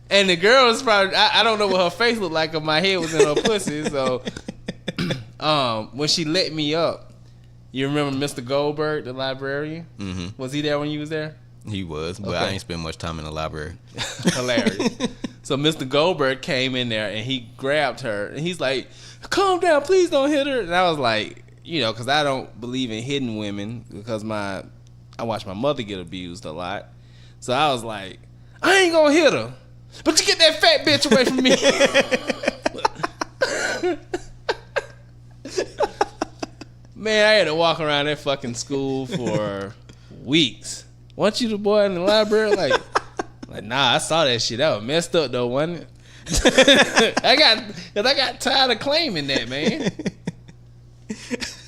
And the girl was probably, I don't know what her face looked like, if my head was in her pussy. So, when she let me up, you remember Mr. Goldberg, the librarian? Mm-hmm. Was he there when you was there? He was, but I ain't spend much time in the library. Hilarious. So Mr. Goldberg came in there and he grabbed her and he's like, calm down, please don't hit her. And I was like, because I don't believe in hitting women because I watched my mother get abused a lot. So I was like, I ain't gonna hit her, but you get that fat bitch away from me. Man, I had to walk around that fucking school for weeks. Weren't you the boy in the library? Like, nah, I saw that shit. That was messed up though, wasn't it? I got tired of claiming that, man.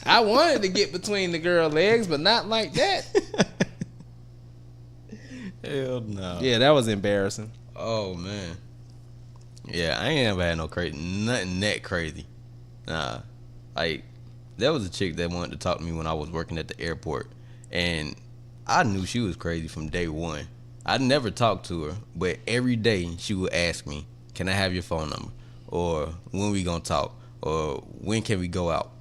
I wanted to get between the girl legs, but not like that. Hell no. Yeah, that was embarrassing. Oh man. Yeah, I ain't never had nothing that crazy. Nah, like there was a chick that wanted to talk to me when I was working at the airport, and I knew she was crazy from day one. I never talked to her, but every day she would ask me, can I have your phone number? Or when we gonna talk? Or when can we go out?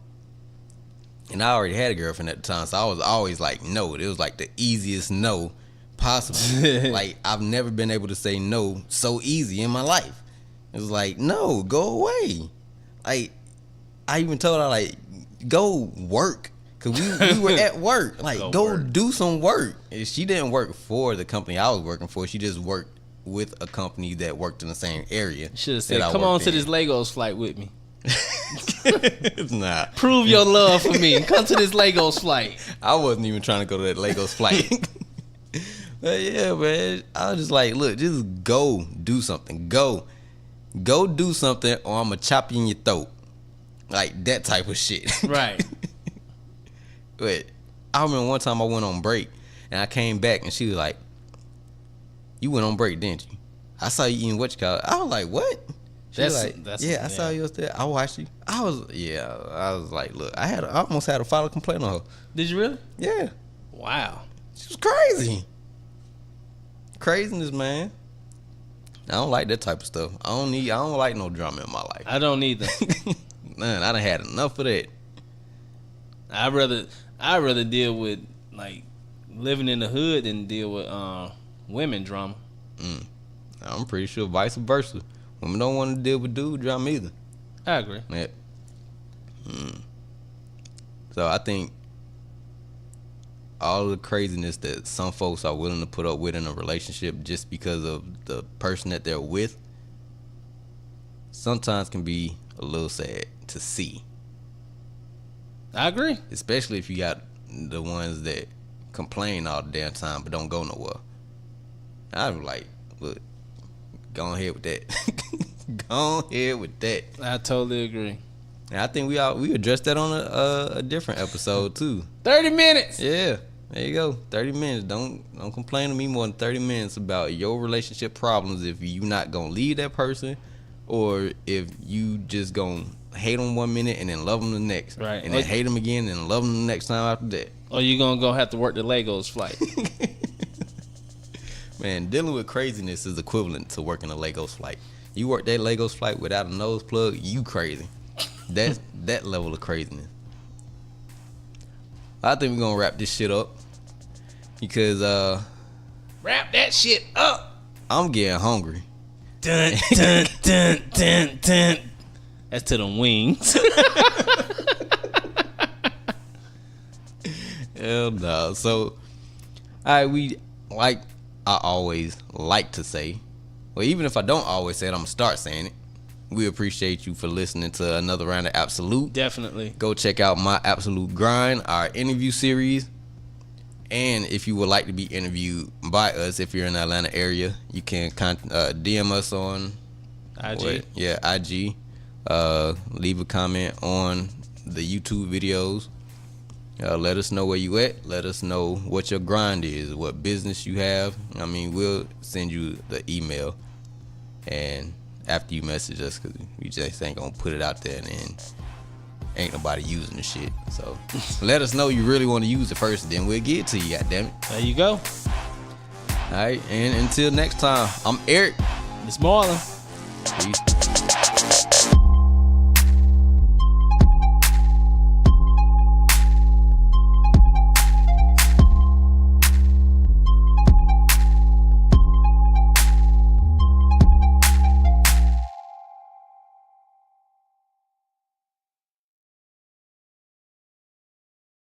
And I already had a girlfriend at the time, so I was always like, no. It was like the easiest no possible. Like, I've never been able to say no so easy in my life. It was like, no, go away. Like, I even told her, like, go work. Because we were at work. Like, go do some work. And she didn't work for the company I was working for. She just worked with a company that worked in the same area. Should have said, come on to this Lagos flight with me. Nah. Prove your love for me. Come to this Lagos flight. I wasn't even trying to go to that Lagos flight. But yeah, man. I was just like, look, just go do something. Go do something or I'm going to chop you in your throat. Like, that type of shit. Right. But I remember one time I went on break and I came back and she was like, you went on break, didn't you? I saw you eating what you call it. I was like, what? She was like, yeah, I saw you was there. I watched you. I was like, look, I almost had to file a complaint on her. Did you really? Yeah. Wow. She was crazy. Craziness, man. I don't like that type of stuff. I don't like no drama in my life. I don't either. Man, I done had enough of that. I'd rather deal with like living in the hood than deal with women drama. I'm pretty sure vice versa. Women don't want to deal with dude drama either. I agree. Yeah. So I think all the craziness that some folks are willing to put up with in a relationship just because of the person that they're with sometimes can be a little sad to see. I agree. Especially if you got the ones that complain all the damn time but don't go nowhere. I'm like, look, go ahead with that. Go ahead with that. I totally agree. And I think we addressed that on a different episode too. 30 minutes. Yeah, there you go. 30 minutes. Don't complain to me more than 30 minutes about your relationship problems if you not gonna leave that person, or if you just gonna hate them 1 minute and then love them the next, right? And then hate them again and love them the next time after that. Or you gonna go have to work the Lagos flight. Man, dealing with craziness is equivalent to working a Lagos flight. You work that Lagos flight without a nose plug, you crazy. That's that level of craziness. I think we're gonna wrap this shit up because wrap that shit up. I'm getting hungry. Dun dun dun dun dun. That's to the wings. Hell no. So, we like I always like to say, well, even if I don't always say it, I'm gonna start saying it. We appreciate you for listening to another round of Ab-So-Lute. Definitely. Go check out my Absolute Grind, our interview series. And if you would like to be interviewed by us, if you're in the Atlanta area, you can DM us on IG. IG. Leave a comment on the YouTube videos. Let us know where you at. Let us know what your grind is, what business you have. I mean, we'll send you the email. And after you message us, because we just ain't going to put it out there and then ain't nobody using the shit. So let us know you really want to use it first, then we'll get it to you. Goddammit. There you go. All right, and until next time, I'm Eric. It's Marlon. Peace.